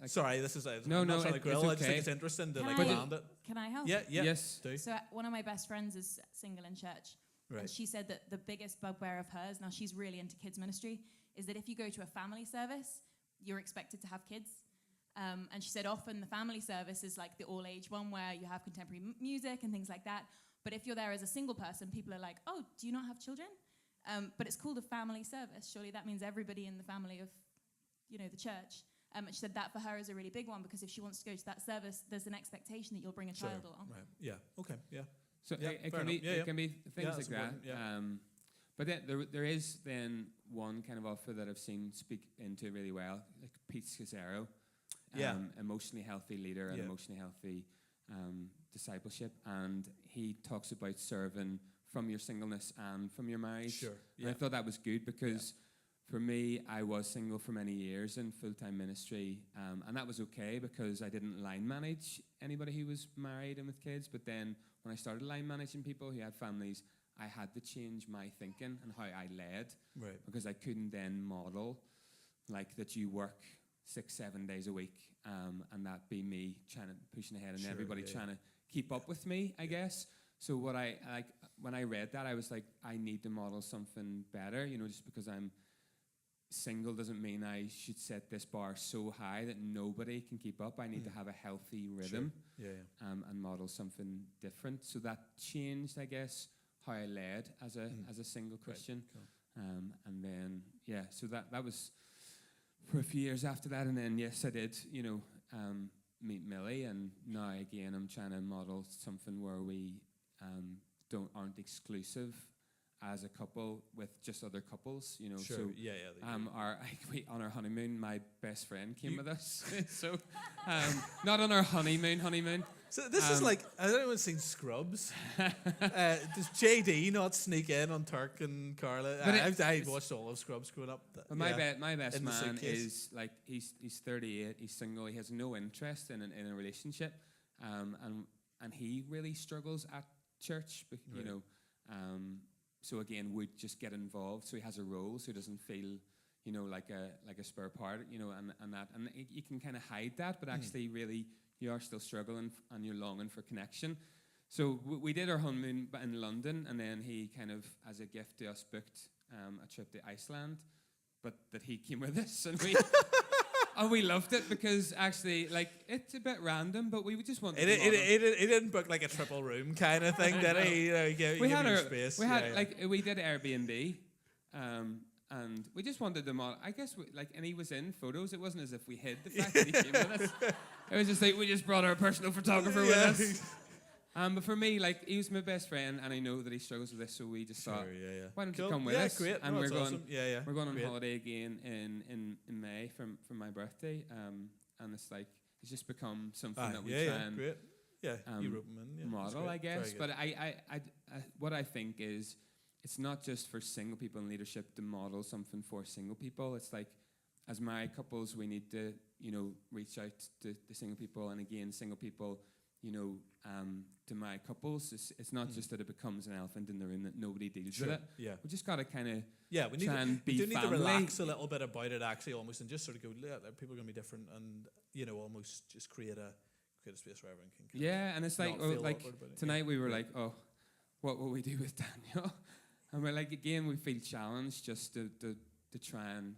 Sorry, this is no, I'm not trying to grill. okay. I just think it's interesting to land it. Can I help? Yeah. Yes. Do. So one of my best friends is single in church, and she said that the biggest bugbear of hers, now she's really into kids ministry, is that if you go to a family service, you're expected to have kids. And she said often the family service is like the all-age one where you have contemporary music and things like that. But if you're there as a single person, people are like, oh, do you not have children? But it's called a family service. Surely that means everybody in the family of, the church. And she said that for her is a really big one, because if she wants to go to that service, there's an expectation that you'll bring a child along. Right. Yeah. Okay. Yeah. So it can be things like that. Yeah. But then there is then one kind of offer that I've seen speak into really well, like Pete Scazzaro, emotionally healthy leader and emotionally healthy discipleship, and he talks about serving from your singleness and from your marriage. Sure. And I thought that was good, because for me, I was single for many years in full-time ministry, and that was okay because I didn't line manage anybody who was married and with kids. But then when I started line managing people who had families, I had to change my thinking and how I led, Right. because I couldn't then model like that you work 6-7 days a week, and that be me trying to pushing ahead and Sure, everybody yeah, trying to keep up with me, I guess. So what I like when I read that, I was like, I need to model something better. Just because I'm single doesn't mean I should set this bar so high that nobody can keep up. I need to have a healthy rhythm, Sure. Yeah. and model something different. So that changed, I guess, how I led as a single Christian. Right. Cool. And then so that was for a few years after that, and then yes, I did meet Millie, and now again I'm trying to model something where we aren't exclusive as a couple with just other couples, Sure. So Yeah. on our honeymoon, my best friend came with us. So not on our honeymoon. So this is like, I don't know if anyone's seen Scrubs. Does JD not sneak in on Turk and Carla? I watched all of Scrubs growing up. But my best In the man suitcase. is like he's 38. He's single. He has no interest in a relationship, and he really struggles at church. Right. So again, would just get involved. So he has a role, so he doesn't feel like a spare part. And you can kind of hide that, but actually, really, you are still struggling and you're longing for connection. So we did our honeymoon in London, and then he kind of, as a gift to us, booked a trip to Iceland, but that he came with us, and we we loved it because actually, like, it's a bit random, but we just wanted. He didn't book like a triple room kind of thing, did he? We had our space. We did Airbnb. And we just wanted them all. I guess, and he was in photos. It wasn't as if we hid the fact that he came with us. It was just like we just brought our personal photographer with us. But for me, he was my best friend, and I know that he struggles with this, so we just thought, why don't you come with us? Great. And No, we're going, awesome. we're going on Great. holiday again in May from my birthday. And it's just become something that we try and great. Yeah, you wrote them in. Yeah, model, I guess. Very But I what I think is, it's not just for single people in leadership to model something for single people. It's like, as married couples, we need to, reach out to single people, and again, single people, to married couples. It's not just that it becomes an elephant in the room that nobody deals with it. Yeah. We just got to kind of we need try and be do need to family. relax a little bit about it, actually, almost, and just sort of go, people are going to be different, and almost just create a space where everyone can. And it's like, not feel awkward about it. Tonight we were like, oh, what will we do with Daniel? And we're like, again, we feel challenged just to try and,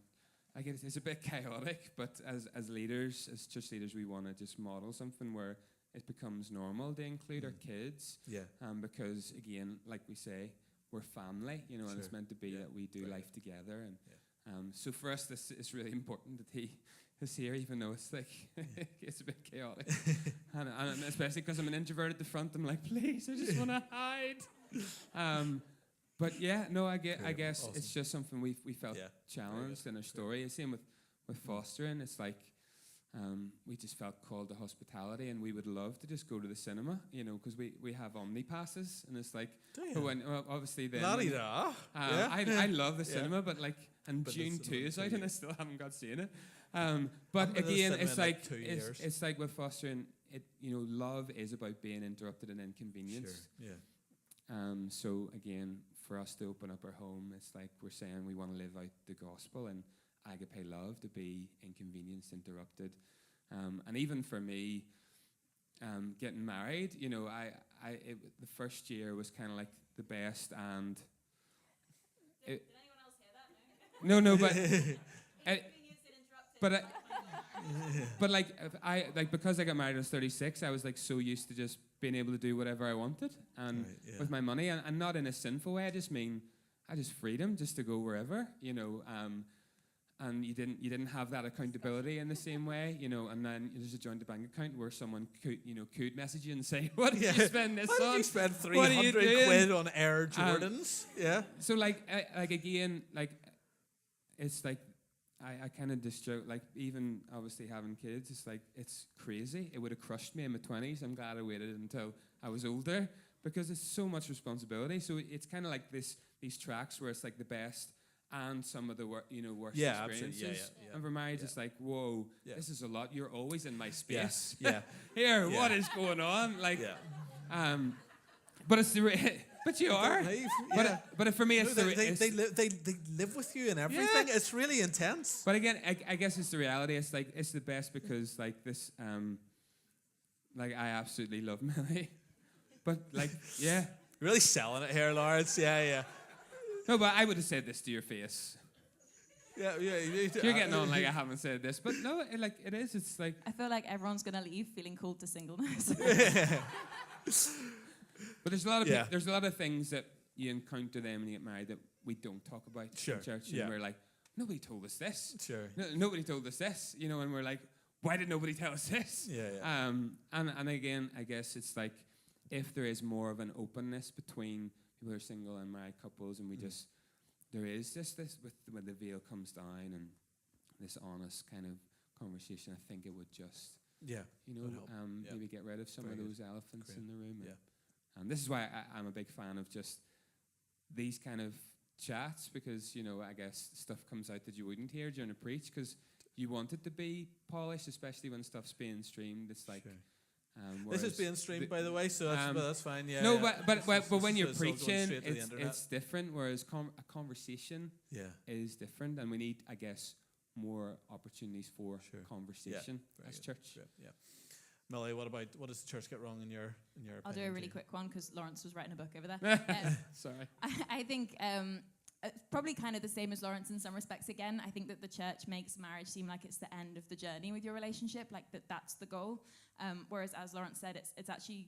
it's a bit chaotic, but as leaders, as church leaders, we want to just model something where it becomes normal to include our kids. Yeah. Because, again, like we say, we're family, and it's meant to be that we do life together. And so for us, this is really important that he is here, even though it's it's a bit chaotic. and especially because I'm an introvert at the front, I'm like, please, I just want to hide. But I guess Awesome. it's just something we felt challenged in our story. Same with fostering. It's like we just felt called to hospitality, and we would love to just go to the cinema, because we have Omni passes, and it's like, obviously then. I love the cinema, but June 2 is out, and I still haven't got seen it. But again, it's like it's like with fostering. Love is about being interrupted and inconvenienced. Sure. Yeah. So again, for us to open up our home, it's like we're saying we want to live out the gospel and agape love, to be inconvenienced, interrupted. And even for me, getting married, the first year was kind of like the best. And did anyone else hear that? No, but because I got married when I was 36, I was so used to just being able to do whatever I wanted, and with my money, and not in a sinful way. I just freedom just to go wherever, and you didn't have that accountability in the same way, and then there's a joint bank account where someone could message you and say, what did you spend this on? Why did you spend 300 quid on Air Jordans? So again, it's like, I kind of just joke, even obviously having kids, it's crazy. It would have crushed me in my 20s. I'm glad I waited until I was older, because it's so much responsibility. So it's kind of like these tracks where it's like the best and some of the worst Yeah, absolutely. experiences. Yeah. And for marriage, it's like, whoa, Yeah. this is a lot. You're always in my space. Yeah. Here, Yeah. what is going on? Like, Yeah. but it's the but you are. Don't leave. But Yeah. but for me, it's No, the they live with you and everything. It's really intense. But again, I guess it's the reality. It's like it's the best because like this, like I absolutely love Millie, but like Really selling it here, Lawrence. Yeah. no, but I would have said this to your face. Yeah. You're getting on like I haven't said this, but no, it is. It's like I feel like everyone's gonna leave feeling called to singleness. But there's a lot of Yeah. there's a lot of things that you encounter them when you get married that we don't talk about Sure. in church. Yeah. And we're like, nobody told us this. Sure. Nobody told us this. And we're like, why did nobody tell us this? Yeah. And again, I guess it's like if there is more of an openness between people who are single and married couples, and we just there is this with when the veil comes down and this honest kind of conversation, I think it would just Yeah. Would help. Yeah. maybe get rid of some Very of good. those elephants Great. in the room. Yeah. And this is why I'm a big fan of just these kind of chats, because, I guess stuff comes out that you wouldn't hear during a preach, because you want it to be polished, especially when stuff's being streamed. It's like... Sure. This is whereas being streamed, by the way, so that's fine. Yeah. no, yeah. but when you're It's all going preaching, straight to the internet. it's different, whereas a conversation is different, and we need, I guess, more opportunities for conversation Very as good. church. Great, yeah. Millie, what does the church get wrong in your I'll do opinion, a really too? quick one because Lawrence was writing a book over there. Sorry. I think probably kind of the same as Lawrence in some respects again. I think that the church makes marriage seem like it's the end of the journey with your relationship, like that's the goal. Whereas, as Lawrence said, it's actually,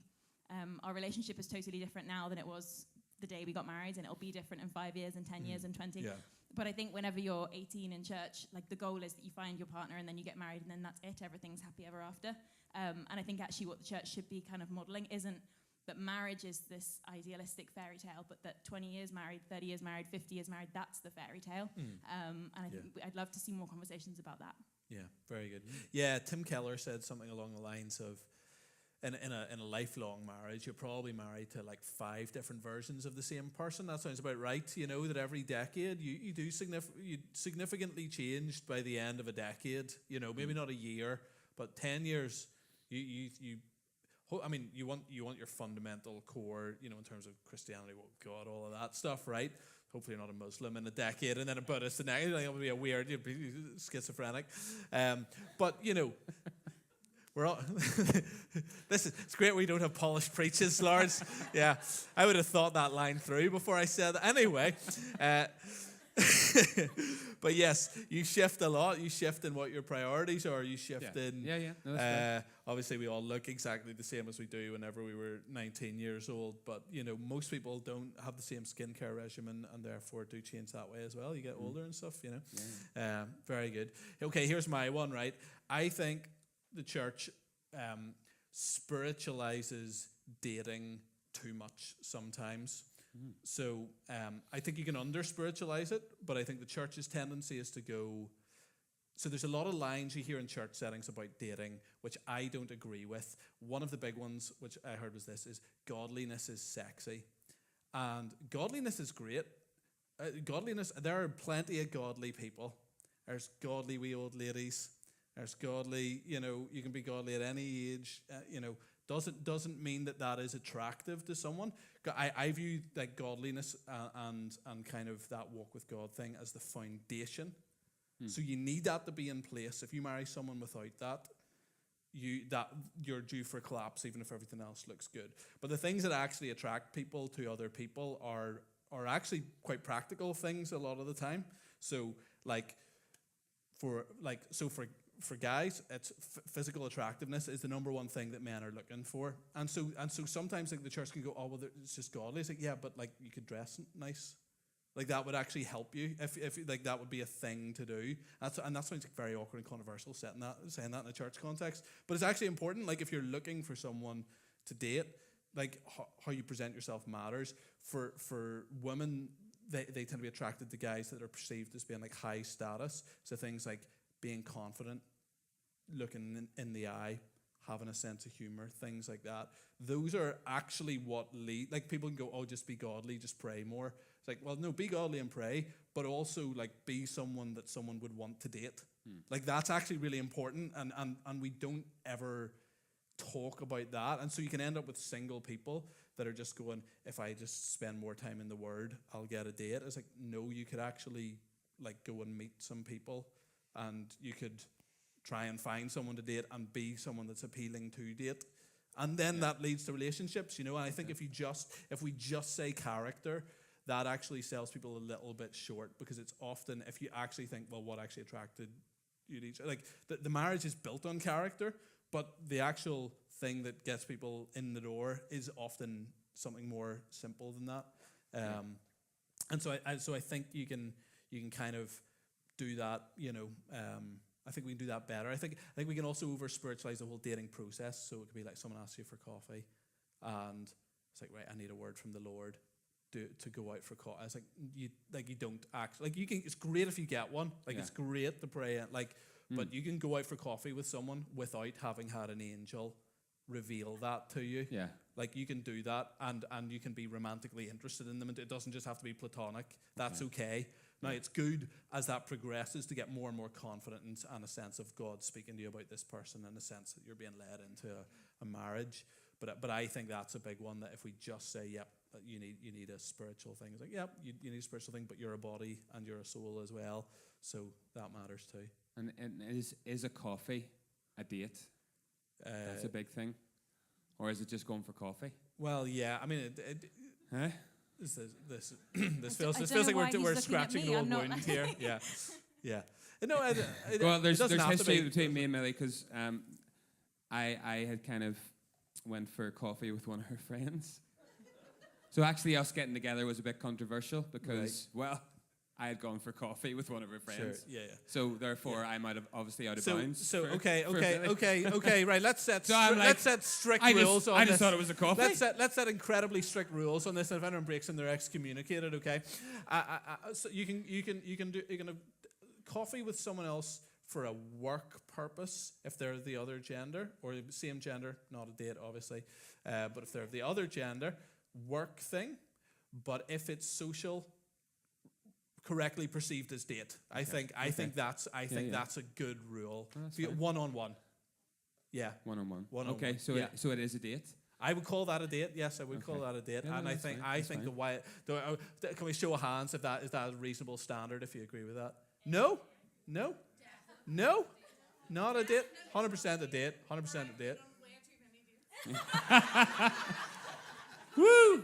our relationship is totally different now than it was the day we got married, and it'll be different in 5 years and 10 years and 20. Yeah. But I think whenever you're 18 in church, like the goal is that you find your partner and then you get married and then that's it. Everything's happy ever after. And I think actually what the church should be kind of modeling isn't that marriage is this idealistic fairy tale, but that 20 years married, 30 years married, 50 years married, that's the fairy tale. And I think I'd love to see more conversations about that. Yeah, very good. Yeah, Tim Keller said something along the lines of, in a lifelong marriage, you're probably married to like 5 different versions of the same person. That sounds about right. That every decade you significantly changed by the end of a decade. Maybe not a year, but 10 years. You want your fundamental core. In terms of Christianity, God, all of that stuff, right? Hopefully you're not a Muslim in a decade, and then a Buddhist the next. That would be a weird, you'd be schizophrenic. But we're all. It's great we don't have polished preachers, Lawrence. Yeah, I would have thought that line through before I said that. Anyway, but yes, you shift a lot. You shift in what your priorities are. You shift in. Yeah. No, that's obviously, we all look exactly the same as we do whenever we were 19 years old. But most people don't have the same skincare regimen, and therefore do change that way as well. You get older and stuff. Very good. Okay, here's my one. Right, I think the church spiritualizes dating too much sometimes. So I think you can under-spiritualize it, but I think the church's tendency is to go... So there's a lot of lines you hear in church settings about dating, which I don't agree with. One of the big ones, which I heard was this, is godliness is sexy. And godliness is great. There are plenty of godly people. There's godly wee old ladies. There's godly, you can be godly at any age, doesn't mean that is attractive to someone. I view like godliness and kind of that walk with God thing as the foundation. So you need that to be in place. If you marry someone without that, you're due for collapse, even if everything else looks good. But the things that actually attract people to other people are actually quite practical things a lot of the time. So for guys, it's physical attractiveness is the number one thing that men are looking for, and so sometimes like the church can go, oh well, it's just godly. It's like, yeah, but like you could dress nice, like that would actually help you if like that would be a thing to do. And that sounds like very awkward and controversial saying that in a church context, but it's actually important. Like if you're looking for someone to date, like how you present yourself matters. For women, they tend to be attracted to guys that are perceived as being like high status. So things like being confident, looking in the eye, having a sense of humor, things like that. Those are actually what lead. Like people can go, oh, just be godly, just pray more. It's like, well, no, be godly and pray, but also like be someone that someone would want to date. Like that's actually really important, and we don't ever talk about that. And so you can end up with single people that are just going, if I just spend more time in the Word, I'll get a date. It's like, no, you could actually like go and meet some people, and you could try and find someone to date and be someone that's appealing to date. And then that leads to relationships, you know. And I think if we just say character, that actually sells people a little bit short, because it's often, if you actually think, well, what actually attracted you to each other? Like the marriage is built on character, but the actual thing that gets people in the door is often something more simple than that. And so I think you can kind of do that, you know. I think we can do that better. I think we can also over spiritualize the whole dating process. So it could be like someone asks you for coffee, and it's like, right, I need a word from the Lord to go out for coffee. It's like you don't act like you can. It's great if you get one. Like it's great to pray, like, but you can go out for coffee with someone without having had an angel reveal that to you. Yeah. Like you can do that, and you can be romantically interested in them, and it doesn't just have to be platonic. That's okay. Now, it's good as that progresses to get more and more confidence and a sense of God speaking to you about this person, and a sense that you're being led into a marriage. But I think that's a big one, that if we just say, yep, you need a spiritual thing. It's like, yep, you need a spiritual thing, but you're a body and you're a soul as well. So that matters too. And is a coffee a date? That's a big thing. Or is it just going for coffee? Well, yeah. I mean, Huh? This feels like we're scratching the old wound here. Yeah. No, well, there's history be between me and Millie, because I had kind of went for coffee with one of her friends. So actually, us getting together was a bit controversial because, well, I had gone for coffee with one of her friends. Sure. Yeah. So therefore, I'm obviously out of bounds. Okay. Right. Let's set strict rules on this. I just thought it was a coffee. Let's set incredibly strict rules on this. And if anyone breaks them, they're excommunicated. Okay. So you can have coffee with someone else for a work purpose if they're the other gender, or same gender, not a date, obviously. But if they're the other gender, work thing. But if it's social, correctly perceived as date. I think that's a good rule. One-on-one. Yeah. One-on-one. Okay, so it is a date. I would call that a date. Yes, I would call that a date. Yeah, and I think can we show of hands if that is a reasonable standard, if you agree with that? No? Not a date. 100% a date. 100% a date. Woo!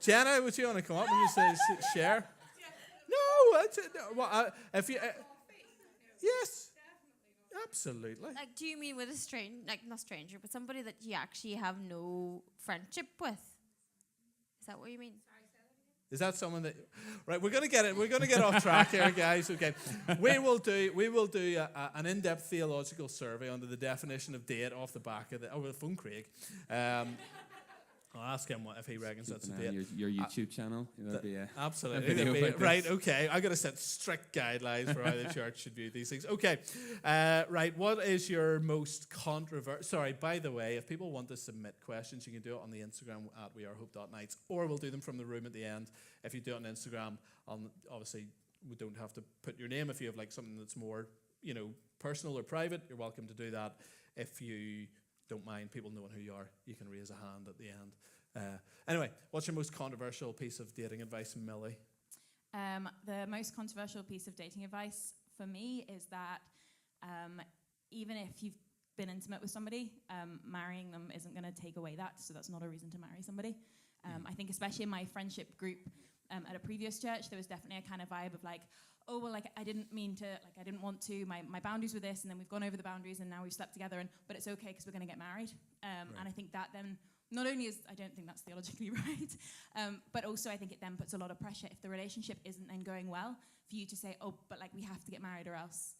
Jenna, would you want to come up and just share? No, if you, yes, absolutely. Like, do you mean with a stranger, like not stranger, but somebody that you actually have no friendship with? Is that what you mean? Is that someone that? Right, we're gonna get off track here, guys. Okay, we will do an in-depth theological survey under the definition of date off the back of we'll phone Craig. I'll ask him if he reckons that's a date. Your YouTube channel. Absolutely. Right, okay. I've got to set strict guidelines for how the church should view these things. Okay. Right, what is your most controversial... Sorry, by the way, if people want to submit questions, you can do it on the Instagram at wearehope.nights, or we'll do them from the room at the end. If you do it on Instagram, obviously we don't have to put your name. If you have like something that's more, personal or private, you're welcome to do that. If you don't mind people knowing who you are, you can raise a hand at the end. Anyway, what's your most controversial piece of dating advice, Millie? The most controversial piece of dating advice for me is that even if you've been intimate with somebody, marrying them isn't going to take away that, so that's not a reason to marry somebody. I think especially in my friendship group at a previous church, there was definitely a kind of vibe of like, oh, well, like, I didn't mean to, like, I didn't want to, my boundaries were this, and then we've gone over the boundaries, and now we've slept together, but it's okay because we're going to get married. And I think that then, not only I don't think that's theologically right, but also I think it then puts a lot of pressure if the relationship isn't then going well, for you to say, oh, but like, we have to get married or else,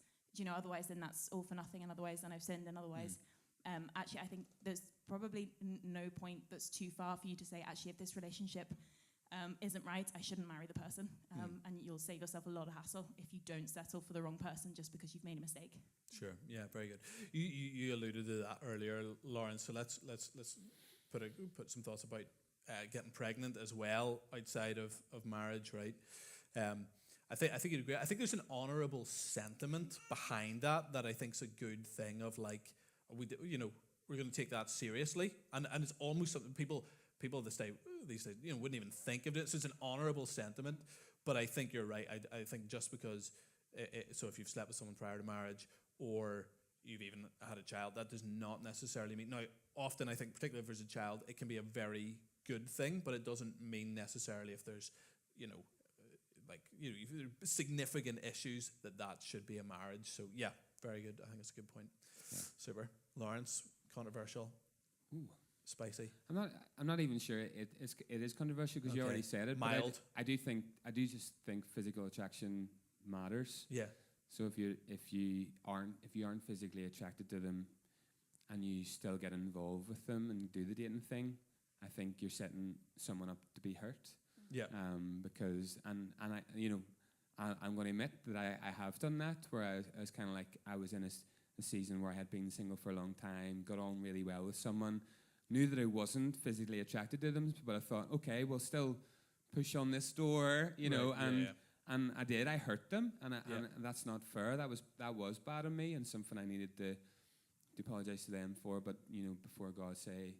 otherwise then that's all for nothing, and otherwise then I've sinned, and otherwise, actually I think there's probably no point that's too far for you to say, actually, if this relationship isn't right, I shouldn't marry the person. And you'll save yourself a lot of hassle if you don't settle for the wrong person just because you've made a mistake. Sure. Yeah. Very good. You alluded to that earlier, Lauren. So let's put some thoughts about getting pregnant as well outside of marriage, right? I think you'd agree. I think there's an honourable sentiment behind that I think's a good thing. Of like, we're going to take that seriously, and it's almost something people these days wouldn't even think of it. So it's an honourable sentiment. But I think you're right. I think just because so if you've slept with someone prior to marriage, or you've even had a child, that does not necessarily mean. Now, often I think, particularly if there's a child, it can be a very good thing, but it doesn't mean necessarily if there's, significant issues that should be a marriage. So yeah, very good. I think it's a good point. Yeah. Super. Lawrence, controversial. Ooh. Spicy. I'm not even sure it is controversial because you already said it. Mild. I do just think physical attraction matters. Yeah. So if you aren't physically attracted to them, and you still get involved with them and do the dating thing, I think you're setting someone up to be hurt. Yeah. Because I'm going to admit that I have done that, where I was kind of like, I was in a season where I had been single for a long time, got on really well with someone, knew that I wasn't physically attracted to them, but I thought, okay, we'll still push on this door, and I did. I hurt them, and that's not fair. That was bad of me, and something I needed to apologize to them for. But before God say,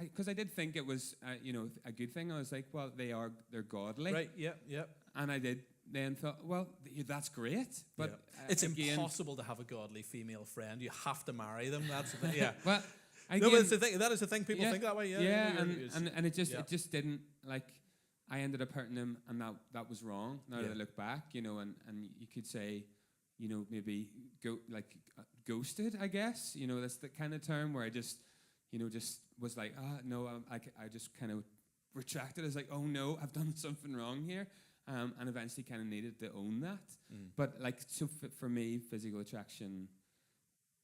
because I did think it was a good thing. I was like, well, they're godly, right? Yeah, yeah. And I did then thought, well, that's great, but it's impossible to have a godly female friend. You have to marry them. That's the thing. Yeah. Well, no, but it's the thing. That is the thing. People think that way. Yeah. Yeah, and it just didn't, like, I ended up hurting him, and that was wrong. Now that I look back, and you could say, maybe ghosted, I guess. That's the kind of term where I just was like, no, I just kind of retracted. I was like, oh no, I've done something wrong here, and eventually kind of needed to own that. But for me, physical attraction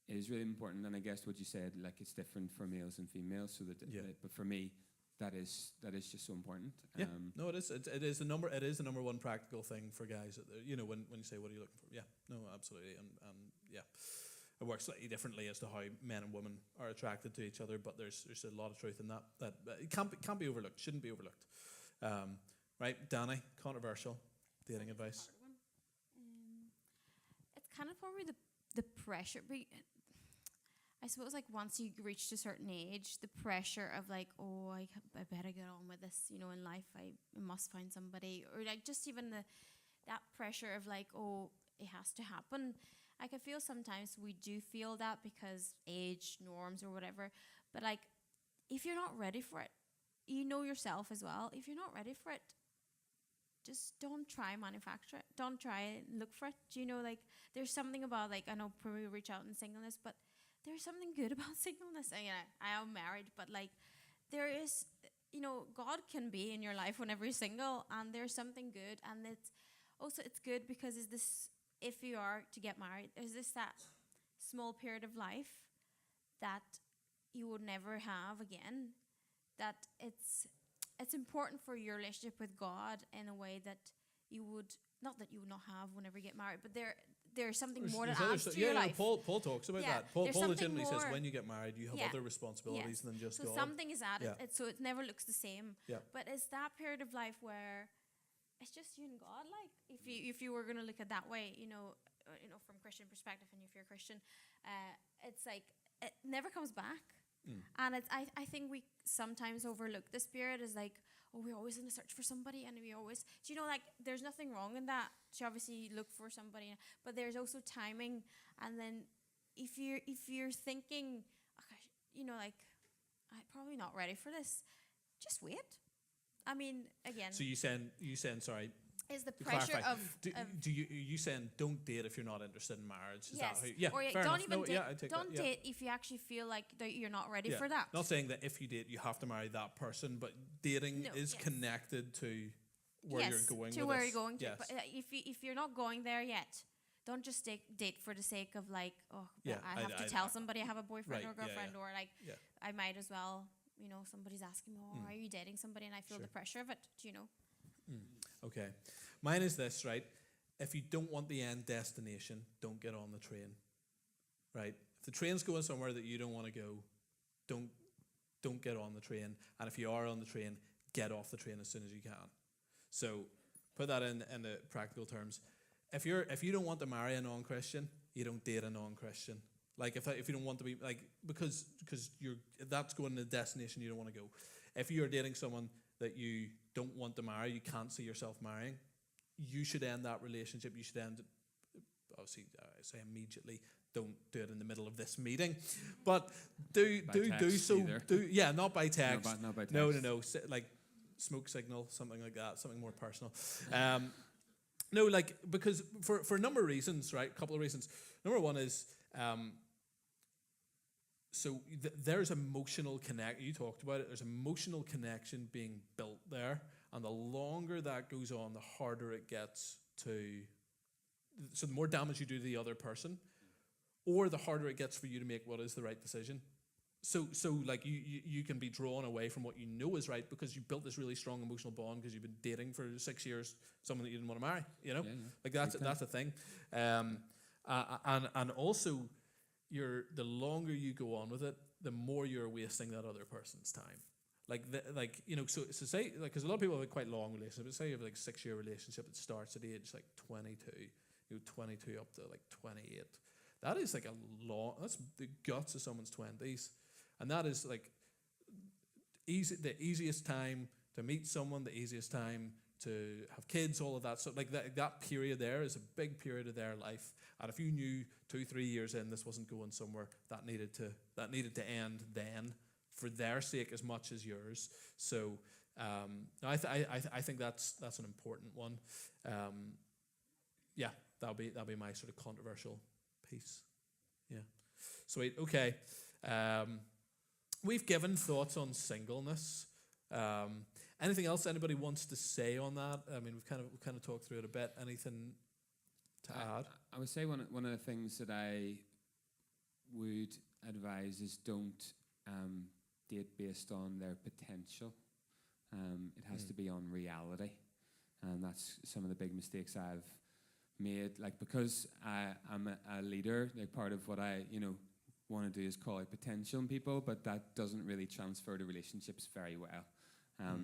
is really important, and I guess what you said, like, it's different for males and females. But for me, that is just so important. Yeah, no, it is. It is the number. It is the number one practical thing for guys. When you say, what are you looking for? Yeah, no, absolutely, and yeah, it works slightly differently as to how men and women are attracted to each other. But there's a lot of truth in that it can't be overlooked. Shouldn't be overlooked. Right, Danny, controversial dating advice. It's kind of probably the pressure. I suppose, like, once you reach a certain age, the pressure of, like, oh, I better get on with this, in life, I must find somebody, or like just even that pressure of, like, oh, it has to happen. Like, I feel sometimes we do feel that because age, norms, or whatever, but, like, if you're not ready for it, yourself as well, if you're not ready for it, just don't try manufacture it. Don't try look for it. Like, there's something about, like, I know probably reach out in singleness, but there's something good about singleness. I am married, but, like, there is, God can be in your life whenever you're single, and there's something good, and it's good because if you are to get married, is that small period of life that you would never have again, that it's important for your relationship with God in a way that you would not have whenever you get married, but there's something more that adds to your life. Paul talks about that. Paul legitimately says when you get married, you have other responsibilities than just God. So something is added, so it never looks the same. Yeah. But it's that period of life where it's just you and God. Like, if you were going to look at that way, from Christian perspective, and if you're a Christian, it's like it never comes back. And I think we sometimes overlook the spirit as, like, oh, we're always in a search for somebody, and we always, like, there's nothing wrong in that to obviously look for somebody, but there's also timing. And then if you're thinking, okay, like, I'm probably not ready for this, just wait. I mean, again. So you saying sorry. Is the pressure of you saying don't date if you're not interested in marriage? Is yes. That how you, or fair don't enough. even don't date if you actually feel like that you're not ready for that. Not saying that if you date you have to marry that person, but dating is connected to where you're going. To where you're going. Yes. But if you're not going there yet, don't just date for the sake of, like, oh, I have to tell somebody I have a boyfriend or girlfriend, or, like, I might as well somebody's asking me, "Oh, are you dating somebody?" and I feel the pressure of it. Do you know? Okay. Mine is this, right? If you don't want the end destination, don't get on the train. Right? If the train's going somewhere that you don't want to go, don't get on the train. And if you are on the train, get off the train as soon as you can. So put that in the practical terms. If you don't want to marry a non-Christian, you don't date a non-Christian. Like if you don't want to be like because that's going to the destination you don't want to go. If you're dating someone that you don't want to marry, you can't see yourself marrying, you should end that relationship. You should end it, obviously, I say immediately. Don't do it in the middle of this meeting, but do so. Not by text. Not by text. No. Like smoke signal, something like that, something more personal. No, like because for a number of reasons, right? A couple of reasons. Number one is there's emotional connect. You talked about it. There's emotional connection being built there, and the longer that goes on, the harder it gets to. So the more damage you do to the other person, or the harder it gets for you to make what is the right decision. So like you can be drawn away from what you know is right because you built this really strong emotional bond because you've been dating for 6 years someone that you didn't want to marry. Like that's a thing. And also the longer you go on with it, the more you're wasting that other person's time. So say like because a lot of people have quite long relationships. Say you have like 6-year relationship that starts at age like 22, 22 up to like 28. That is like that's the guts of someone's 20s. And that is like the easiest time to meet someone, the easiest time to have kids, all of that. So like that period there is a big period of their life. And if you knew 2-3 years in this wasn't going somewhere, that needed to end then for their sake as much as yours. So I think that's an important one. That'll be my sort of controversial piece. Yeah. Sweet. Okay. We've given thoughts on singleness. Anything else anybody wants to say on that? I mean, we've kind of talked through it a bit. Anything to add? I would say one of the things that I would advise is don't date based on their potential. It has to be on reality, and that's some of the big mistakes I've made. Like because I'm a leader, like part of what I want to do is call out potential in people, but that doesn't really transfer to relationships very well.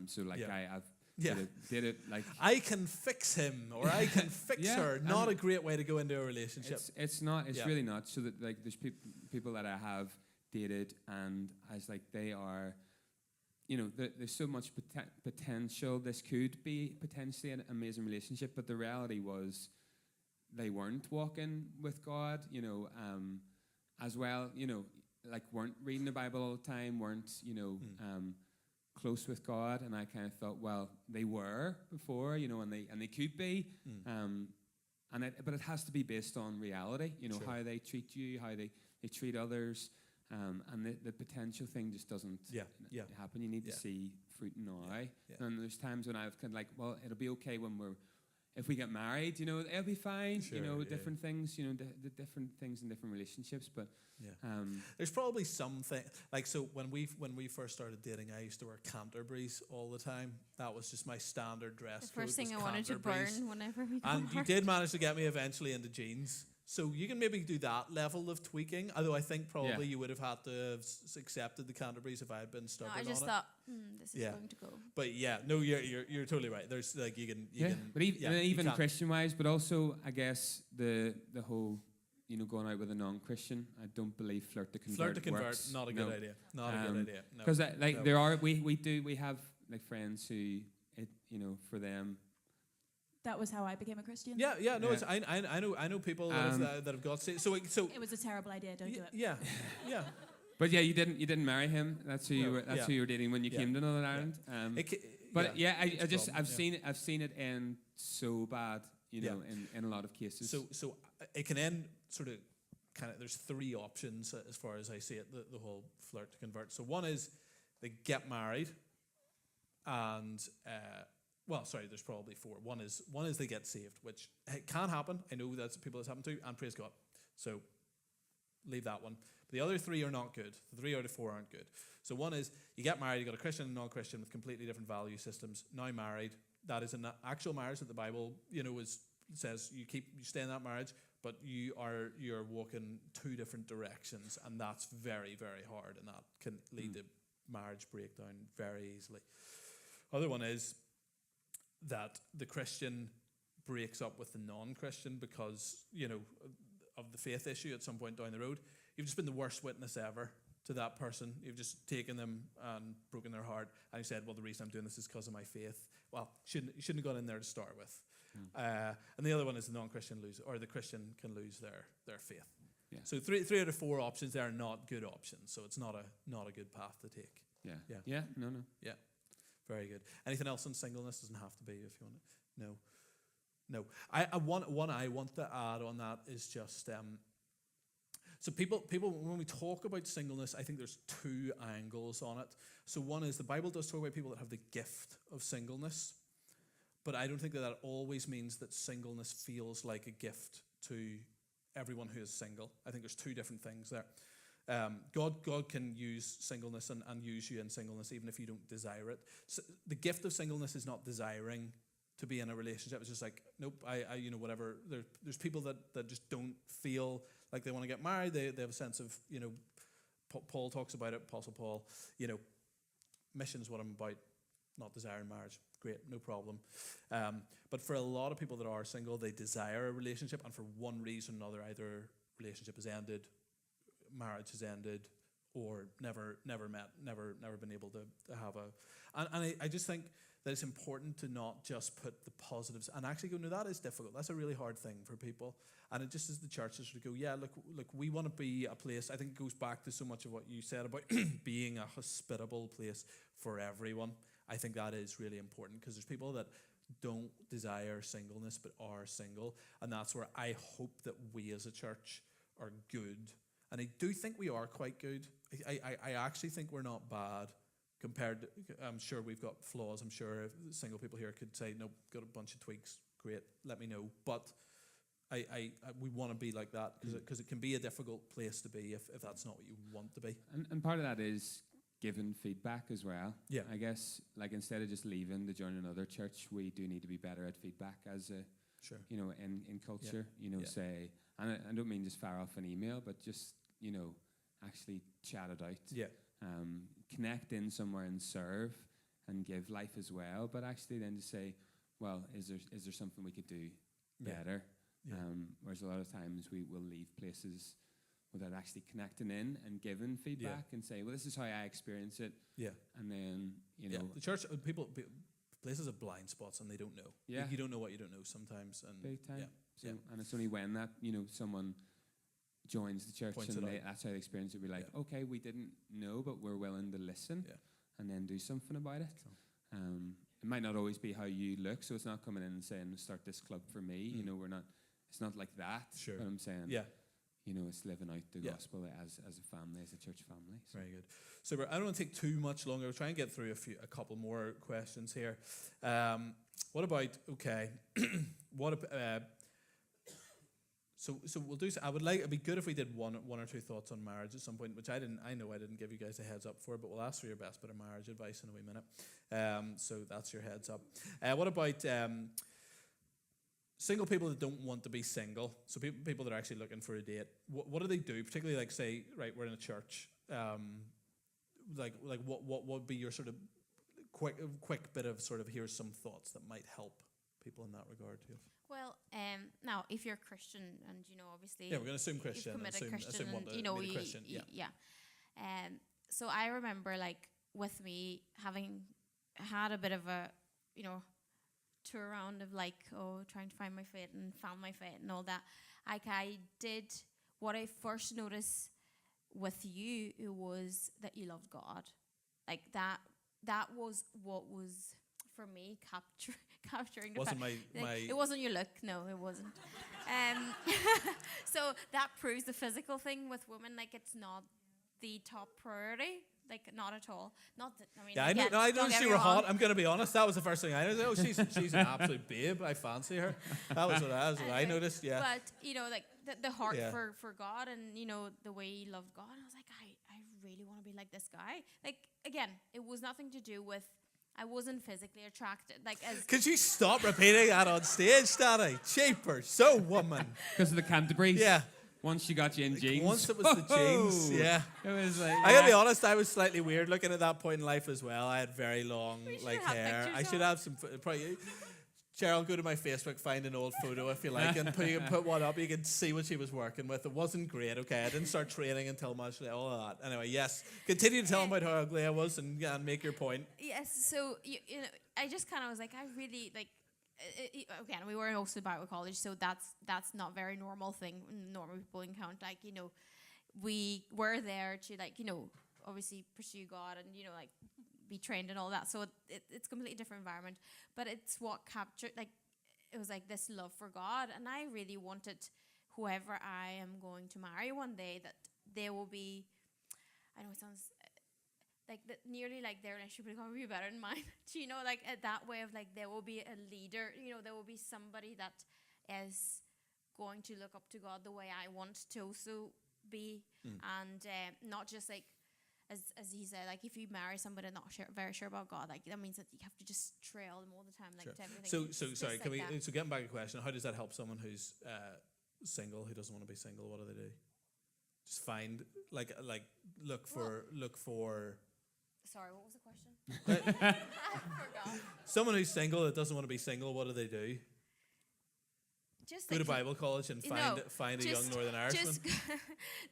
So like I've did it like I can fix him or I can fix her. Not a great way to go into a relationship. It's not. It's really not. So that like there's people that I have dated and as like they are, there's so much potential. This could be potentially an amazing relationship, but the reality was they weren't walking with God. As well, like weren't reading the Bible all the time, weren't, close with God. And I kind of thought, well, they were before, and they could be. But it has to be based on reality, how they treat you, how they treat others. And the potential thing just doesn't happen. You need to see fruit now. And there's times when I've kind of like, well, it'll be okay if we get married, it'll be fine. Different things, the different things in different relationships. But there's probably something like so when we first started dating, I used to wear Canterbury's all the time. That was just my standard dress. The first thing I wanted to burn whenever we got and you did manage to get me eventually into jeans. So you can maybe do that level of tweaking. Although I think probably you would have had to have accepted the Canterbury's if I had been stubborn on it. I just thought, this is going to go. But you're totally right. There's like you can. But even Christian wise, but also I guess the whole going out with a non-Christian. I don't believe flirt to convert works. Not a good idea. Not a good idea. Because we have like friends who for them. That was how I became a Christian. It's, I know people that have got saved. So it was a terrible idea. Don't do it. Yeah. But you didn't marry him. That's who you were. That's who you were dating when you came to Northern Ireland. I've seen it end so bad. In a lot of cases. So it can end sort of kind of. There's 3 options as far as I see it. The whole flirt to convert. So one is they get married, and. There's probably 4. One is they get saved, which it can happen. I know that's people that's happened to, and praise God. So leave that one. The other three are not good. The 3 out of 4 aren't good. So one is you get married, you got a Christian and non-Christian with completely different value systems. Now married, that is an actual marriage that the Bible, says you stay in that marriage, but you're walking 2 different directions, and that's very, very hard, and that can lead to marriage breakdown very easily. Other one is that the Christian breaks up with the non-Christian because, of the faith issue at some point down the road. You've just been the worst witness ever to that person. You've just taken them and broken their heart, and you said, well, the reason I'm doing this is because of my faith. Well, you shouldn't have gone in there to start with. And the other one is the non-Christian or the Christian can lose their faith. Yeah. So 3 out of 4 options there are not good options. So it's not a good path to take. Yeah. No. Yeah. Very good. Anything else on singleness? Doesn't have to be if you want it. No. One I want to add on that is just so people when we talk about singleness, I think there's 2 angles on it. So one is the Bible does talk about people that have the gift of singleness, but I don't think that always means that singleness feels like a gift to everyone who is single. I think there's 2 different things there. God can use singleness and use you in singleness even if you don't desire it. So the gift of singleness is not desiring to be in a relationship. It's just like, nope, I whatever. There's people that just don't feel like they want to get married. They have a sense of, Paul talks about it, Apostle Paul, mission's what I'm about, not desiring marriage. Great, no problem. But for a lot of people that are single, they desire a relationship, and for one reason or another, either relationship has ended, marriage has ended, or never met, never been able to have and I just think that it's important to not just put the positives and actually go, no, that is difficult. That's a really hard thing for people. And it just is the churches to go, yeah, look, we want to be a place. I think it goes back to so much of what you said about being a hospitable place for everyone. I think that is really important because there's people that don't desire singleness but are single. And that's where I hope that we as a church are good. And I do think we are quite good. I actually think we're not bad. Compared, I'm sure we've got flaws. I'm sure single people here could say, no, got a bunch of tweaks. Great, let me know. But we want to be like that because it can be a difficult place to be if that's not what you want to be. And part of that is giving feedback as well. Yeah. I guess, like, instead of just leaving to join another church, we do need to be better at feedback as a, sure. In culture, Yeah. Say, and I don't mean just fire off an email, but just, actually chat it out. Yeah. Connect in somewhere and serve and give life as well, but actually then to say, well, is there something we could do better? Yeah. Whereas a lot of times we will leave places without actually connecting in and giving feedback and say, well, this is how I experience it. Yeah. And then, the church, places have blind spots and they don't know. Yeah. You don't know what you don't know sometimes. And big time. Yeah. So, and it's only when that, someone joins the church Points and it out. that's how they experience it. We're like, okay, we didn't know, but we're willing to listen and then do something about it. Cool. It might not always be how you look, so it's not coming in and saying, start this club for me. We're not, it's not like that. Sure. But I'm saying, it's living out the gospel as a family, as a church family. So. Very good. Super. I don't want to take too much longer. We'll try and get through a couple more questions here. What about, So we'll do. It'd be good if we did one or 2 thoughts on marriage at some point, which I know I didn't give you guys a heads up for, but we'll ask for your best bit of marriage advice in a wee minute. So that's your heads up. What about single people that don't want to be single? So people that are actually looking for a date. What do they do? Particularly, like, say, right, we're in a church. What would be your sort of quick bit of sort of here's some thoughts that might help people in that regard too? Well, now if you're Christian and obviously we're going to assume Christian. Assume one to Christian. So I remember, like, with me having had a bit of a tour around of trying to find my fit and found my fit and all that. Like, I did what I first noticed with you, it was that you loved God. Like that was what was for me capturing the wasn't fact. my It wasn't your look, no, it wasn't. So that proves the physical thing with women, like, it's not the top priority. Like, not at all. Not that, I mean, Yeah, I again, know. No, I don't noticed get you me were wrong. hot. I'm going to be honest. That was the first thing I noticed. Oh, she's an absolute babe. I fancy her. That was what I noticed. Yeah. But, you know, like the heart Yeah. for God, and, you know, the way he loved God. And I was like, I really want to be like this guy. Like, again, it was nothing to do with, I wasn't physically attracted. Like, as Could you stop repeating that on stage, Danny? Cheaper, so woman. Because of the Canterbury's. Yeah. Once she got you in jeans. Once it was the jeans, yeah. It was like. I gotta be honest, I was slightly weird looking at that point in life as well. I had very long should like have hair. pictures I should of have some probably. Cheryl, go to my Facebook, find an old photo if you like, and you can put one up. You can see what she was working with. It wasn't great, okay? I didn't start training until much all of that. Anyway, yes. Continue to tell them about how ugly I was and make your point. yes, so you know, I just kind of was like, I really like. Again, we were also Bible college, so that's not very normal thing. Normal people encounter, like, you know, we were there to, like, you know, obviously pursue God and, you know, like be trained and all that. So it's a completely different environment, but it's what captured, like, it was like this love for God, and I really wanted whoever I am going to marry one day that they will be. I know it sounds like that, nearly like their relationship will probably be better than mine. You know, like that way of like there will be a leader. You know, there will be somebody that is going to look up to God the way I want to also be, and not just like as he said, like if you marry somebody not very sure about God, like that means that you have to just trail them all the time, like Sure. to everything. So sorry, Just can like we? that. So getting back to the question, how does that help someone who's single, who doesn't want to be single? What do they do? Just find look for Sorry, what was the question? I forgot. someone who's single that doesn't want to be single. What do they do? Just Go to like, Bible college and find a young Northern Irishman. Just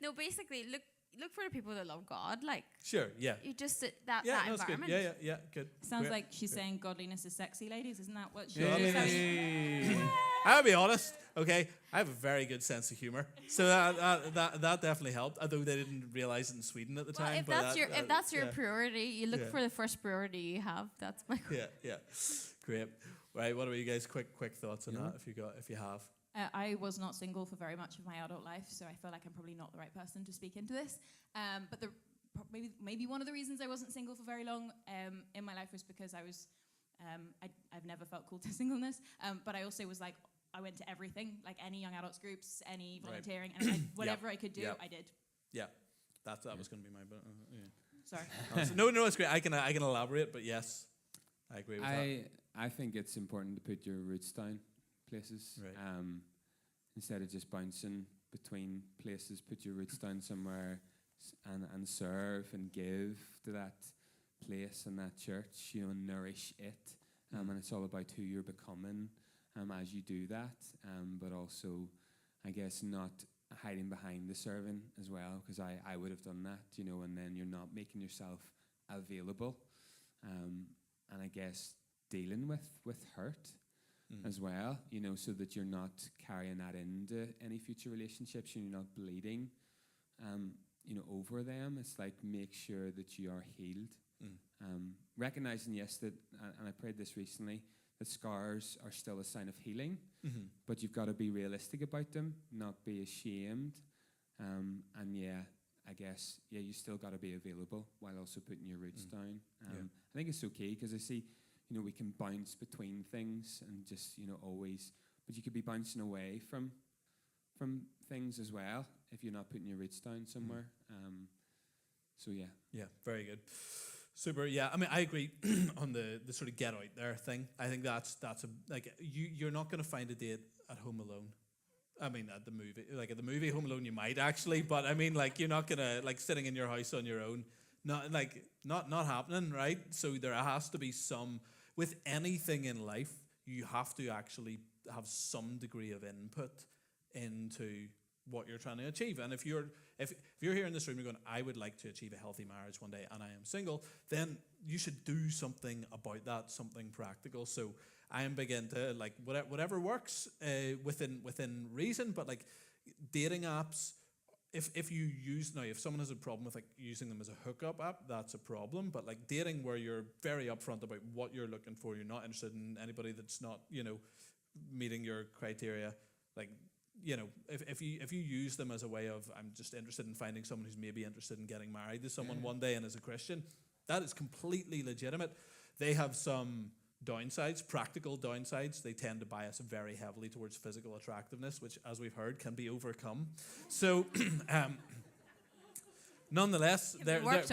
no, basically look for the people that love God. Like Sure, yeah. you just Yeah, that no, it's good. environment. Yeah, good. Sounds Great. like she's saying godliness is sexy, ladies. Isn't that what she Hey. I'll be honest, okay? I have a very good sense of humor, so that definitely helped. Although they didn't realize it in Sweden at the Well, time. if but that's your yeah. priority, you look Yeah. for the first priority you have. That's my. Yeah, great. Right, what are you guys? Quick thoughts on Yeah. that, if you have. I was not single for very much of my adult life, so I feel like I'm probably not the right person to speak into this. But maybe one of the reasons I wasn't single for very long in my life was because I was I've never felt called to singleness, but I also was like, I went to everything, like any young adults groups, any Right. volunteering, and whatever I could do, I did. Yeah, that was going to be my. Yeah. Sorry. No, it's great. I can elaborate, but yes, I agree with that. I think it's important to put your roots down places. Right. Instead of just bouncing between places, put your roots down somewhere and serve and give to that place and that church, you know, nourish it. And it's all about who you're becoming as you do that. But also, I guess, not hiding behind the serving as well, because I would have done that, you know, and then you're not making yourself available. And I guess dealing with hurt as well, you know, so that you're not carrying that into any future relationships and you're not bleeding, you know, over them. It's like, make sure that you are healed. Recognizing, yes, that, and I prayed this recently, that scars are still a sign of healing, but you've got to be realistic about them, not be ashamed. And yeah, I guess, yeah, you still got to be available while also putting your roots down. I think it's okay, because I see, you know, we can bounce between things and just, you know, always, but you could be bouncing away from things as well if you're not putting your roots down somewhere. So yeah. Yeah, very good. Super. Yeah, I mean, I agree on the sort of get out there thing. I think that's you're not going to find a date at home alone. I mean, at the movie Home Alone, you might actually, but I mean, like, you're not gonna, like, sitting in your house on your own. Not happening, right? So there has to be some, with anything in life, you have to actually have some degree of input into what you're trying to achieve. And if you're here in this room, you're going, I would like to achieve a healthy marriage one day, and I am single, then you should do something about that, something practical. So I am big into, like, whatever works within reason, but like dating apps, if someone has a problem with, like, using them as a hookup app, that's a problem. But like dating, where you're very upfront about what you're looking for, you're not interested in anybody that's not, you know, meeting your criteria, like, if you use them as a way of, I'm just interested in finding someone who's maybe interested in getting married to someone one day and is a Christian, that is completely legitimate. They have some downsides, practical downsides. They tend to bias very heavily towards physical attractiveness, which, as we've heard, can be overcome. So, nonetheless, they bias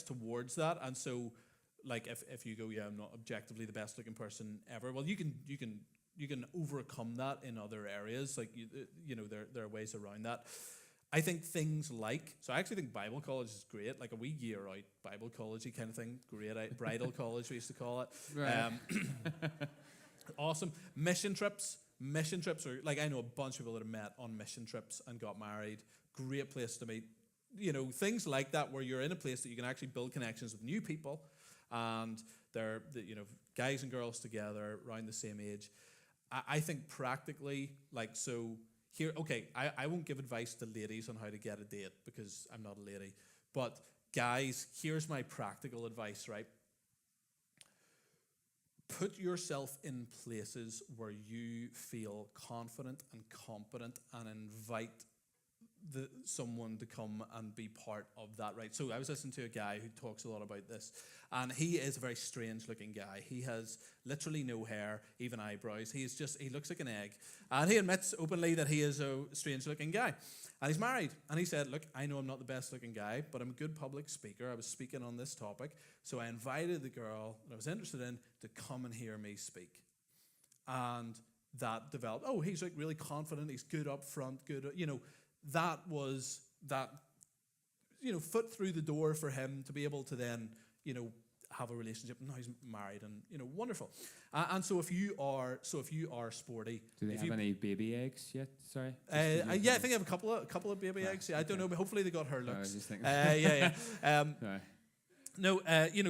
towards that, and so, like, if you go, I'm not objectively the best looking person ever. Well, you can overcome that in other areas. Like, there are ways around that. I think things like, so I actually think Bible college is great, like a wee year out Bible college kind of thing. Great, bridal college we used to call it. Right. Awesome. Mission trips are, like, I know a bunch of people that have met on mission trips and got married. Great place to meet. Things like that, where you're in a place that you can actually build connections with new people, and they're, guys and girls together around the same age. I think practically, like, so here, okay, I won't give advice to ladies on how to get a date because I'm not a lady. But guys, here's my practical advice, right? Put yourself in places where you feel confident and competent, and invite someone to come and be part of that, right? So I was listening to a guy who talks a lot about this, and he is a very strange looking guy. He has literally no hair, even eyebrows. He looks like an egg. And he admits openly that he is a strange looking guy. And he's married. And he said, look, I know I'm not the best looking guy, but I'm a good public speaker. I was speaking on this topic. So I invited the girl that I was interested in to come and hear me speak. And that developed, he's like really confident. He's good up front, good, that was that, foot through the door for him to be able to then, have a relationship. Now he's married, and wonderful. And so if you are sporty, do they have any baby eggs yet? Sorry. I think I have a couple of baby eggs. Yeah, I don't know, but hopefully they got her looks. I was just thinking. No,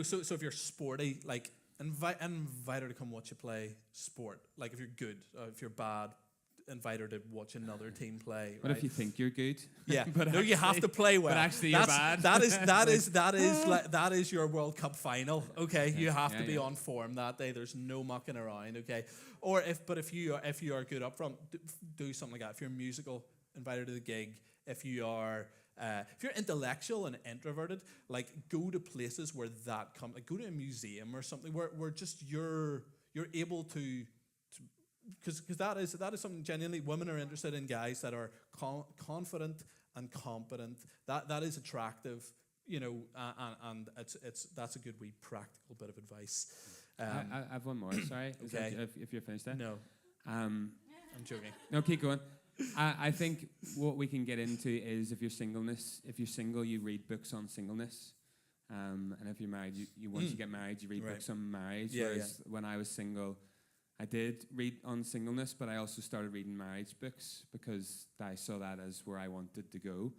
so if you're sporty, like invite her to come watch you play sport. Like if you're good, if you're bad, invite her to watch another team play. What right? if you think you're good? Yeah, but no, you have to play well. But actually, you're bad. That is your World Cup final. Okay, you have to be on form that day. There's no mucking around. Okay, if you are good up front, do something like that. If you're musical, invite her to the gig. If you're intellectual and introverted, like go to places where that comes. Like go to a museum or something where just you're able to. Because that is something genuinely women are interested in, guys that are confident and competent. That is attractive, and that's a good wee practical bit of advice. I have one more. Sorry, okay. If you're finished there. No, I'm joking. No, keep going. I think what we can get into is if you're single, you read books on singleness. And if you're married, once you get married, you read books on marriage. Whereas when I was single, I did read on singleness, but I also started reading marriage books because I saw that as where I wanted to go.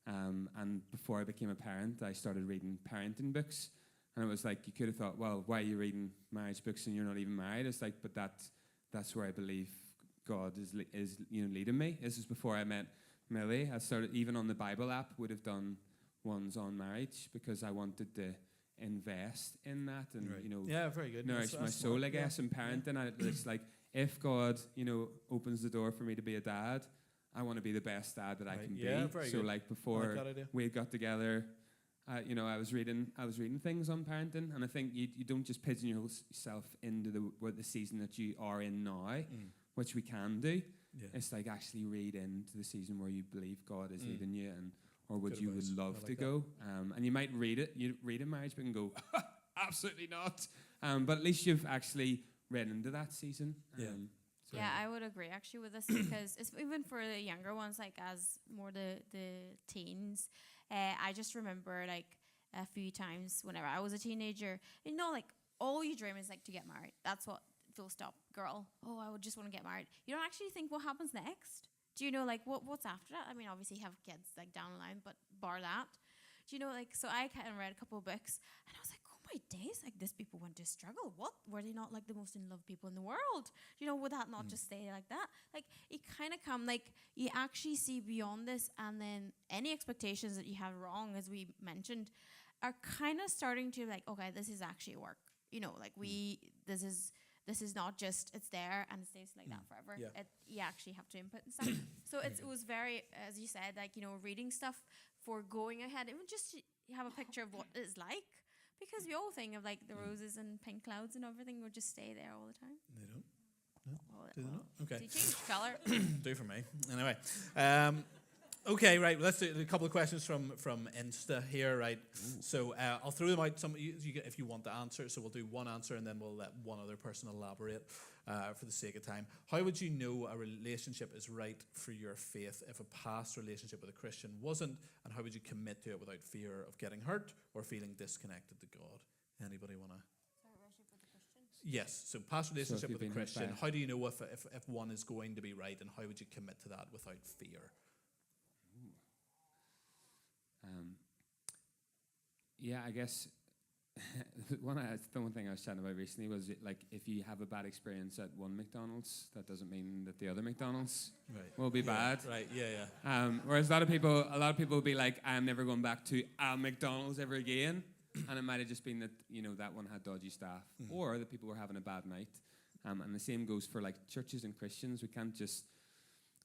And before I became a parent, I started reading parenting books. And it was like, you could have thought, well, why are you reading marriage books and you're not even married? It's like, but that's where I believe God is leading me. This is before I met Millie. I started, even on the Bible app, would have done ones on marriage because I wanted to invest in that and very good. nourish my soul, I guess, and parenting. And it's like, if God opens the door for me to be a dad, I want to be the best dad that I can be. Very so good. like before we got together, I was reading things on parenting, and I think you don't just pigeonhole yourself into the season that you are in now, which we can do. It's like actually read into the season where you believe God is leading you, or would you would love to go. And you might read a marriage book and go, absolutely not. But at least you've actually read into that season. Yeah, I would agree actually with this because it's even for the younger ones, like as more the teens. I just remember like a few times whenever I was a teenager, like all you dream is like to get married. That's what, full stop, girl. Oh, I would just want to get married. You don't actually think what happens next. Do you know, like, what's after that? I mean, obviously, you have kids, like, down the line, but bar that. Do you know, like, so I kind of read a couple of books, and I was like, oh, my days, like, these people went to struggle. What? Were they not, like, the most in love people in the world? Do you know, would that not just stay like that? Like, it kind of come, like, you actually see beyond this, and then any expectations that you have wrong, as we mentioned, are kind of starting to, like, okay, this is actually work. Like, this is this is not just it's there and it stays like that forever. Yeah. You actually have to input and stuff. So it was very, as you said, like, reading stuff for going ahead. It would just have a picture of what it's like, because we all think of like the roses and pink clouds and everything would just stay there all the time. They don't. No. Well, Do they not? Okay. they change colour. Do for me. Anyway. Okay, right. Let's do a couple of questions from Insta here, right? So I'll throw them out. If you want to answer. So we'll do one answer and then we'll let one other person elaborate for the sake of time. How would you know a relationship is right for your faith if a past relationship with a Christian wasn't? And how would you commit to it without fear of getting hurt or feeling disconnected to God? Anybody want to? Yes. So past relationship with a Christian. How do you know if one is going to be right, and how would you commit to that without fear? Yeah, I guess the one thing I was chatting about recently was like, if you have a bad experience at one McDonald's, that doesn't mean that the other McDonald's will be bad. Right. Yeah. Whereas a lot of people will be like, I'm never going back to a McDonald's ever again, and it might have just been that that one had dodgy staff, or that people were having a bad night. And the same goes for like churches and Christians. We can't just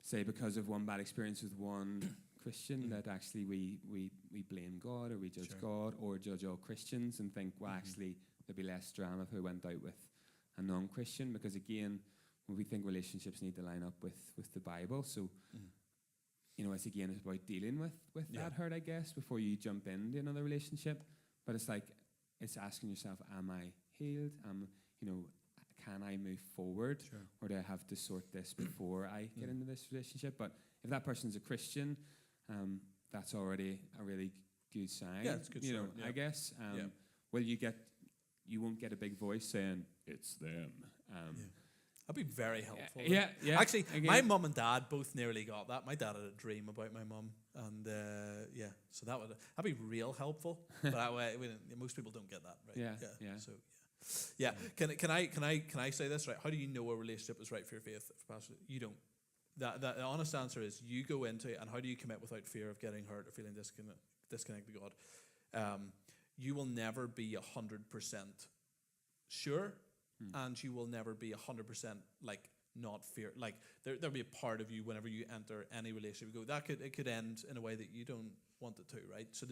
say because of one bad experience with one Christian that actually we blame God, or we judge God, or judge all Christians and think, well, actually there'd be less drama if we went out with a non-Christian, because again, when we think relationships need to line up with the Bible, so it's about dealing with that hurt, I guess, before you jump into another relationship. But it's like, it's asking yourself, am I healed? Can I move forward, or do I have to sort this before I get into this relationship? But if that person's a Christian, that's already a really good sign. Yeah, it's a good sign. I guess. Well, you won't get a big voice saying it's them. That'd be very helpful. Yeah. Actually, my mum and dad both nearly got that. My dad had a dream about my mum, and so that'd be real helpful. But most people don't get that, right? Yeah. So. Yeah. Can I say this, right? How do you know a relationship is right for your faith? You don't. The honest answer is you go into it, and how do you commit without fear of getting hurt or feeling disconnected to God? You will never be 100% sure, and you will never be 100% like not fear. Like there'll be a part of you whenever you enter any relationship, you go, it could end in a way that you don't want it to, right? So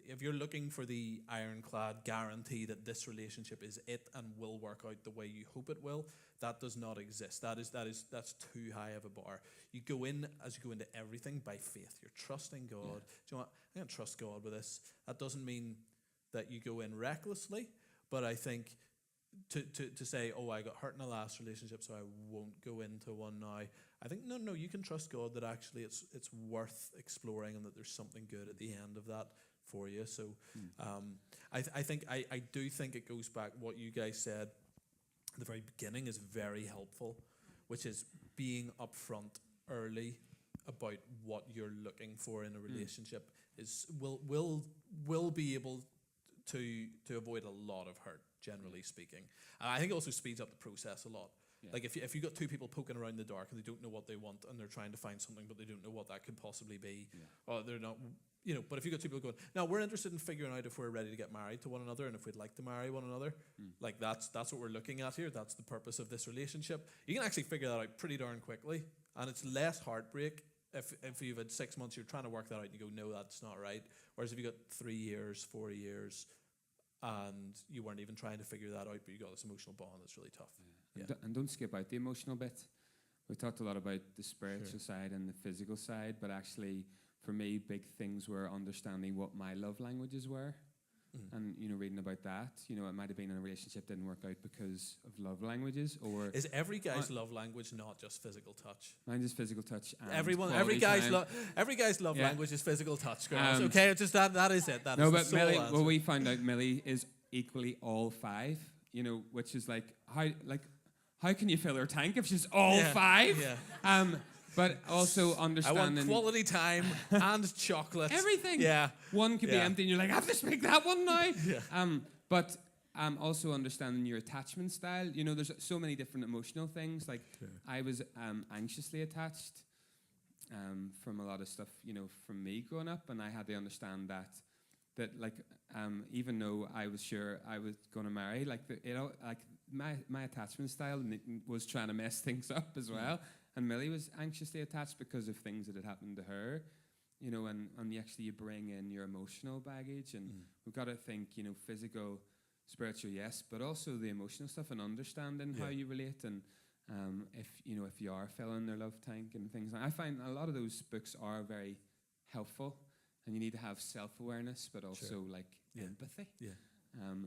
if you're looking for the ironclad guarantee that this relationship is it and will work out the way you hope it will, that does not exist. That's too high of a bar. You go in, as you go into everything, by faith. You're trusting God. Do you know what? I'm going to trust God with this. That doesn't mean that you go in recklessly, but I think to say, oh, I got hurt in a last relationship, so I won't go into one now. I think no, you can trust God that actually it's worth exploring, and that there's something good at the end of that for you. So I do think it goes back, what you guys said at the very beginning is very helpful, which is being upfront early about what you're looking for in a relationship will be able to avoid a lot of hurt, generally speaking. And I think it also speeds up the process a lot. Yeah. Like if you got two people poking around the dark and they don't know what they want, and they're trying to find something but they don't know what that could possibly be, or they're not, but if you got two people going, now we're interested in figuring out if we're ready to get married to one another and if we'd like to marry one another, like that's what we're looking at here. That's the purpose of this relationship. You can actually figure that out pretty darn quickly, and it's less heartbreak if you've had 6 months, you're trying to work that out and you go, no, that's not right. Whereas if you got 3 years, 4 years, and you weren't even trying to figure that out, but you got this emotional bond that's really tough. And don't skip out the emotional bit. We talked a lot about the spiritual side and the physical side, but actually for me, big things were understanding what my love languages were. And reading about that, it might have been in a relationship didn't work out because of love languages, or is every guy's love language not just physical touch? Mine is physical touch. And every guy's love language is physical touch, girls. Okay, it's just that is it. That no, is but the Millie, answer. well, we found out Millie is equally all five. Which is how can you fill her tank if she's all five? Yeah. But also understanding... I want quality time and chocolate. Everything. Yeah. One could be empty and you're like, I have to speak that one now. Yeah. But also understanding your attachment style. There's so many different emotional things. Like, I was anxiously attached from a lot of stuff, from me growing up. And I had to understand that that like even though I was sure I was going to marry, like like my attachment style was trying to mess things up as well. And Millie was anxiously attached because of things that had happened to her, you know, and you bring in your emotional baggage, and we've got to think, you know, physical, spiritual, yes, but also the emotional stuff and understanding how you relate, and if you are filling their love tank and things. I find a lot of those books are very helpful, and you need to have self-awareness, but also empathy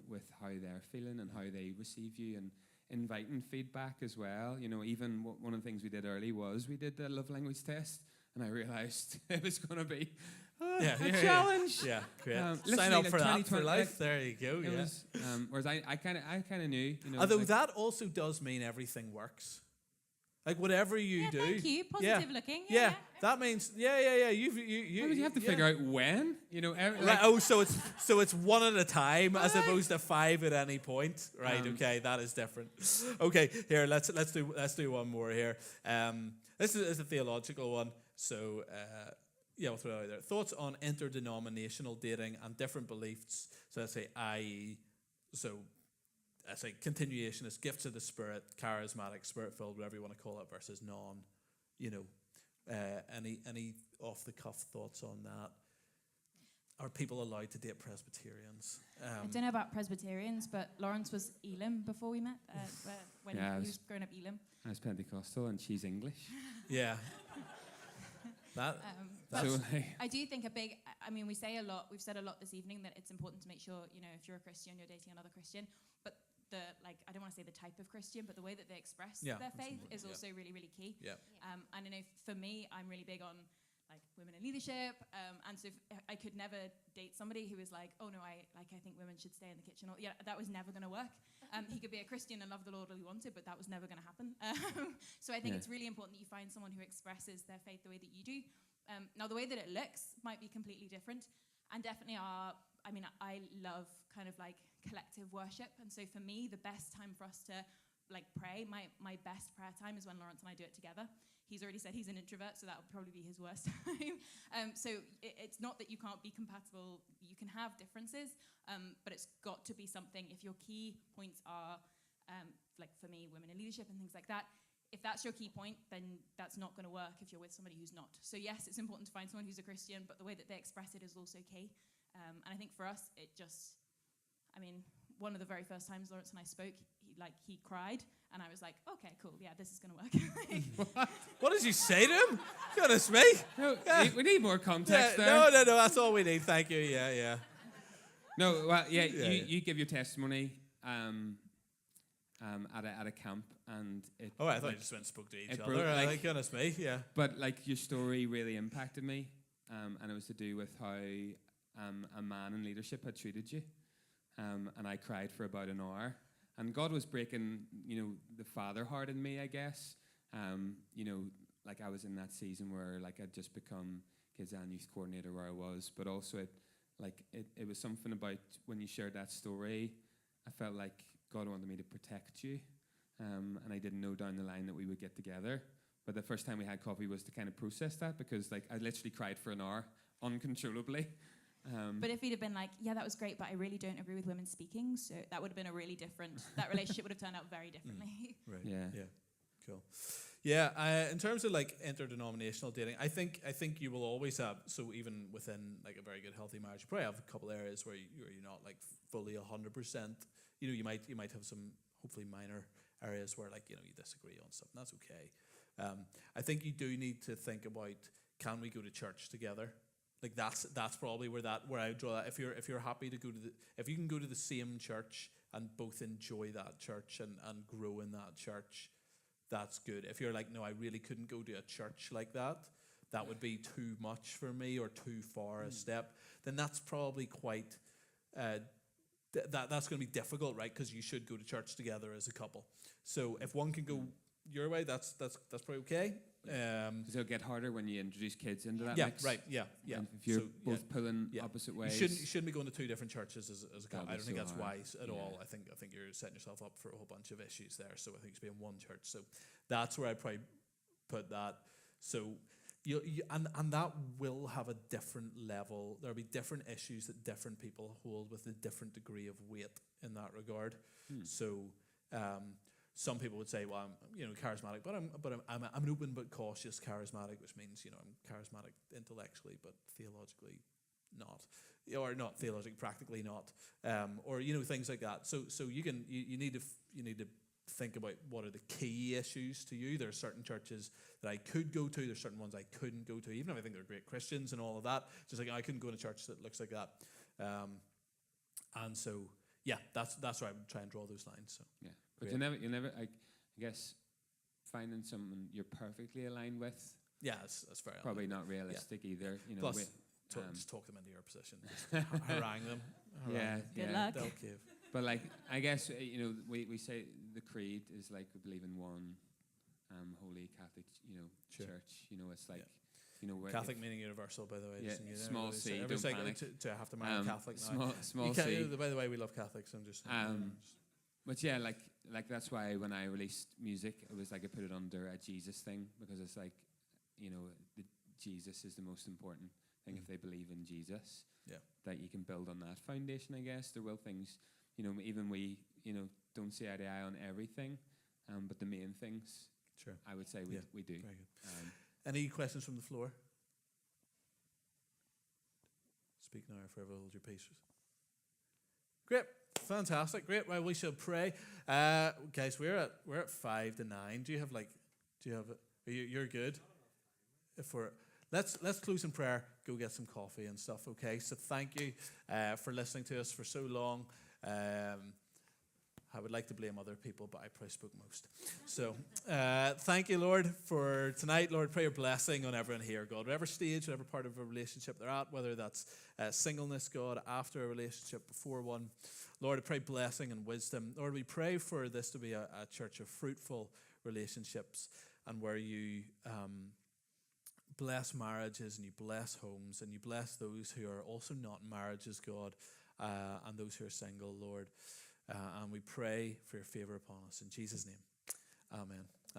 with how they're feeling and how they receive you, and inviting feedback as well. You know, even one of the things we did early was we did the love language test, and I realized it was going to be a challenge. Yeah, great. Sign up for that for life. There you go. It was, whereas I kind of knew. You know, although that also does mean everything works. Like whatever you do. Thank you. Positive looking. Yeah. That means you you have to figure out when, you know. So it's one at a time as opposed to 5 at any point, right? Okay, that is different. Okay, here let's do one more here. This is a theological one. So we'll throw it out there. Thoughts on interdenominational dating and different beliefs. So let's say continuationist, gifts of the Spirit, charismatic, Spirit-filled, whatever you want to call it, versus non. You know, any off-the-cuff thoughts on that? Are people allowed to date Presbyterians? I don't know about Presbyterians, but Lawrence was Elim before we met. When he was growing up Elim. I was Pentecostal, and she's English. Yeah. I do think we say a lot, we've said a lot this evening that it's important to make sure, you know, if you're a Christian, you're dating another Christian, but I don't want to say the type of Christian, but the way that they express their faith is also really, really key. Yeah. And I know for me, I'm really big on like women in leadership, and so I could never date somebody who was like, oh no, I think women should stay in the kitchen. That was never going to work. He could be a Christian and love the Lord all he wanted, but that was never going to happen. So I think it's really important that you find someone who expresses their faith the way that you do. Now, the way that it looks might be completely different, and definitely I love kind of like collective worship, and so for me, the best time for us to like pray, my best prayer time is when Lawrence and I do it together. He's already said he's an introvert, so that would probably be his worst time. So it's not that you can't be compatible. You can have differences, but it's got to be something. If your key points are, like for me, women in leadership and things like that, if that's your key point, then that's not going to work if you're with somebody who's not. So yes, it's important to find someone who's a Christian, but the way that they express it is also key. And I think for us, one of the very first times Lawrence and I spoke, he cried, and I was like, okay, cool, yeah, this is going to work. What did you say to him? Goodness me. No, we need more context there. No, that's all we need. Thank you. Yeah. No, well, you give your testimony at a camp, and it. Oh, I thought you just went and spoke to each other. Goodness me, yeah. But like your story really impacted me, and it was to do with how a man in leadership had treated you, and I cried for about an hour. And God was breaking, you know, the father heart in me, I guess. You know, like I was in that season where like I'd just become kids and youth coordinator where I was, but also it was something about when you shared that story, I felt like God wanted me to protect you, and I didn't know down the line that we would get together. But the first time we had coffee was to kind of process that, because like I literally cried for an hour uncontrollably. But if he'd have been like, yeah, that was great, but I really don't agree with women speaking, so that would have been a really different, that relationship would have turned out very differently. Right. Yeah. Cool. Yeah, in terms of like interdenominational dating, I think you will always have, so even within like a very good healthy marriage, you probably have a couple areas where you're not like fully 100%. You know, you might have some hopefully minor areas where like, you know, you disagree on something. That's okay. I think you do need to think about, can we go to church together? Like that's probably where I draw that. If you're happy to go to if you can go to the same church and both enjoy that church and grow in that church, that's good. If you're like, no, I really couldn't go to a church like that would be too much for me or too far a step, then that's probably quite that's going to be difficult, right? Because you should go to church together as a couple. So if one can go your way, that's probably okay. Because it'll get harder when you introduce kids into that mix. Right, yeah. And if you're both pulling opposite ways. You shouldn't be going to two different churches as a couple. I don't think that's wise at all. I think you're setting yourself up for a whole bunch of issues there. So I think you should be in one church. So that's where I'd probably put that. So and that will have a different level. There'll be different issues that different people hold with a different degree of weight in that regard. So some people would say, well, I'm charismatic, but I'm an open but cautious charismatic, which means I'm charismatic intellectually but theologically not, or not theologically, practically not, or things like that. So you need to think about what are the key issues to you. There are certain churches that I could go to. There's certain ones I couldn't go to, even if I think they're great Christians and all of that. Just like I couldn't go to a church that looks like that. And so, yeah, that's where I would try and draw those lines. So yeah, but you never. I guess finding someone you're perfectly aligned with. Yeah, that's fair. Probably not realistic either. Plus, just talk them into your position. Just harangue them. Good luck. They'll give. But I guess we say the creed is like we believe in one holy Catholic Sure. church. It's like Catholic meaning universal, by the way. Yeah, small c. Everybody's Don't like, panic. to have to marry a Catholic now. Small c. By the way, we love Catholics. I'm just. But yeah, like that's why when I released music, it was like I put it under a Jesus thing, because it's like, Jesus is the most important thing. If they believe in Jesus, that you can build on that foundation. I guess there will things, even we, don't see eye to eye on everything, but the main things, sure, I would say we do. Very good. Any questions from the floor? Speak now or forever hold your peace. Great. Fantastic. Great. Well, we shall pray. Guys, we're at 5 to 9. You're good? Let's close in prayer, go get some coffee and stuff, okay? So thank you for listening to us for so long. I would like to blame other people, but I probably spoke most. So thank you, Lord, for tonight. Lord, pray your blessing on everyone here, God. Whatever stage, whatever part of a relationship they're at, whether that's singleness, God, after a relationship, before one. Lord, I pray blessing and wisdom. Lord, we pray for this to be a church of fruitful relationships, and where you bless marriages and you bless homes and you bless those who are also not in marriages, God, and those who are single, Lord. And we pray for your favor upon us. In Jesus' name, amen.